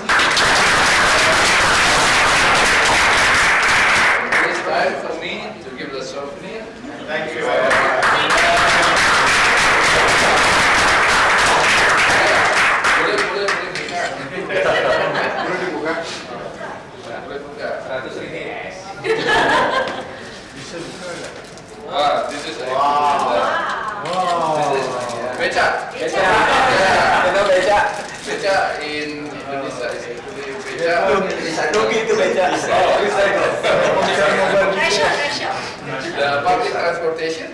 It's time for me to give the souvenir. Thank you. Boleh buka. 100 ini es. This is Wow. This is beca. Beca. Kita beca. Beca in Indonesia is actually beca. Rugi itu beca. Pressure. The public transportation,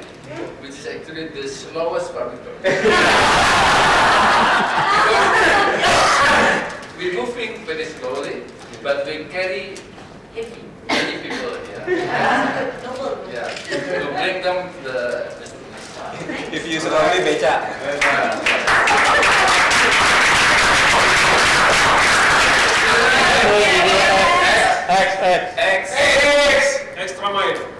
which is actually the slowest public transportation. We're moving very slowly, but we carry many people. Yeah. To bring them the. If you slowly beca. X. Extra mile.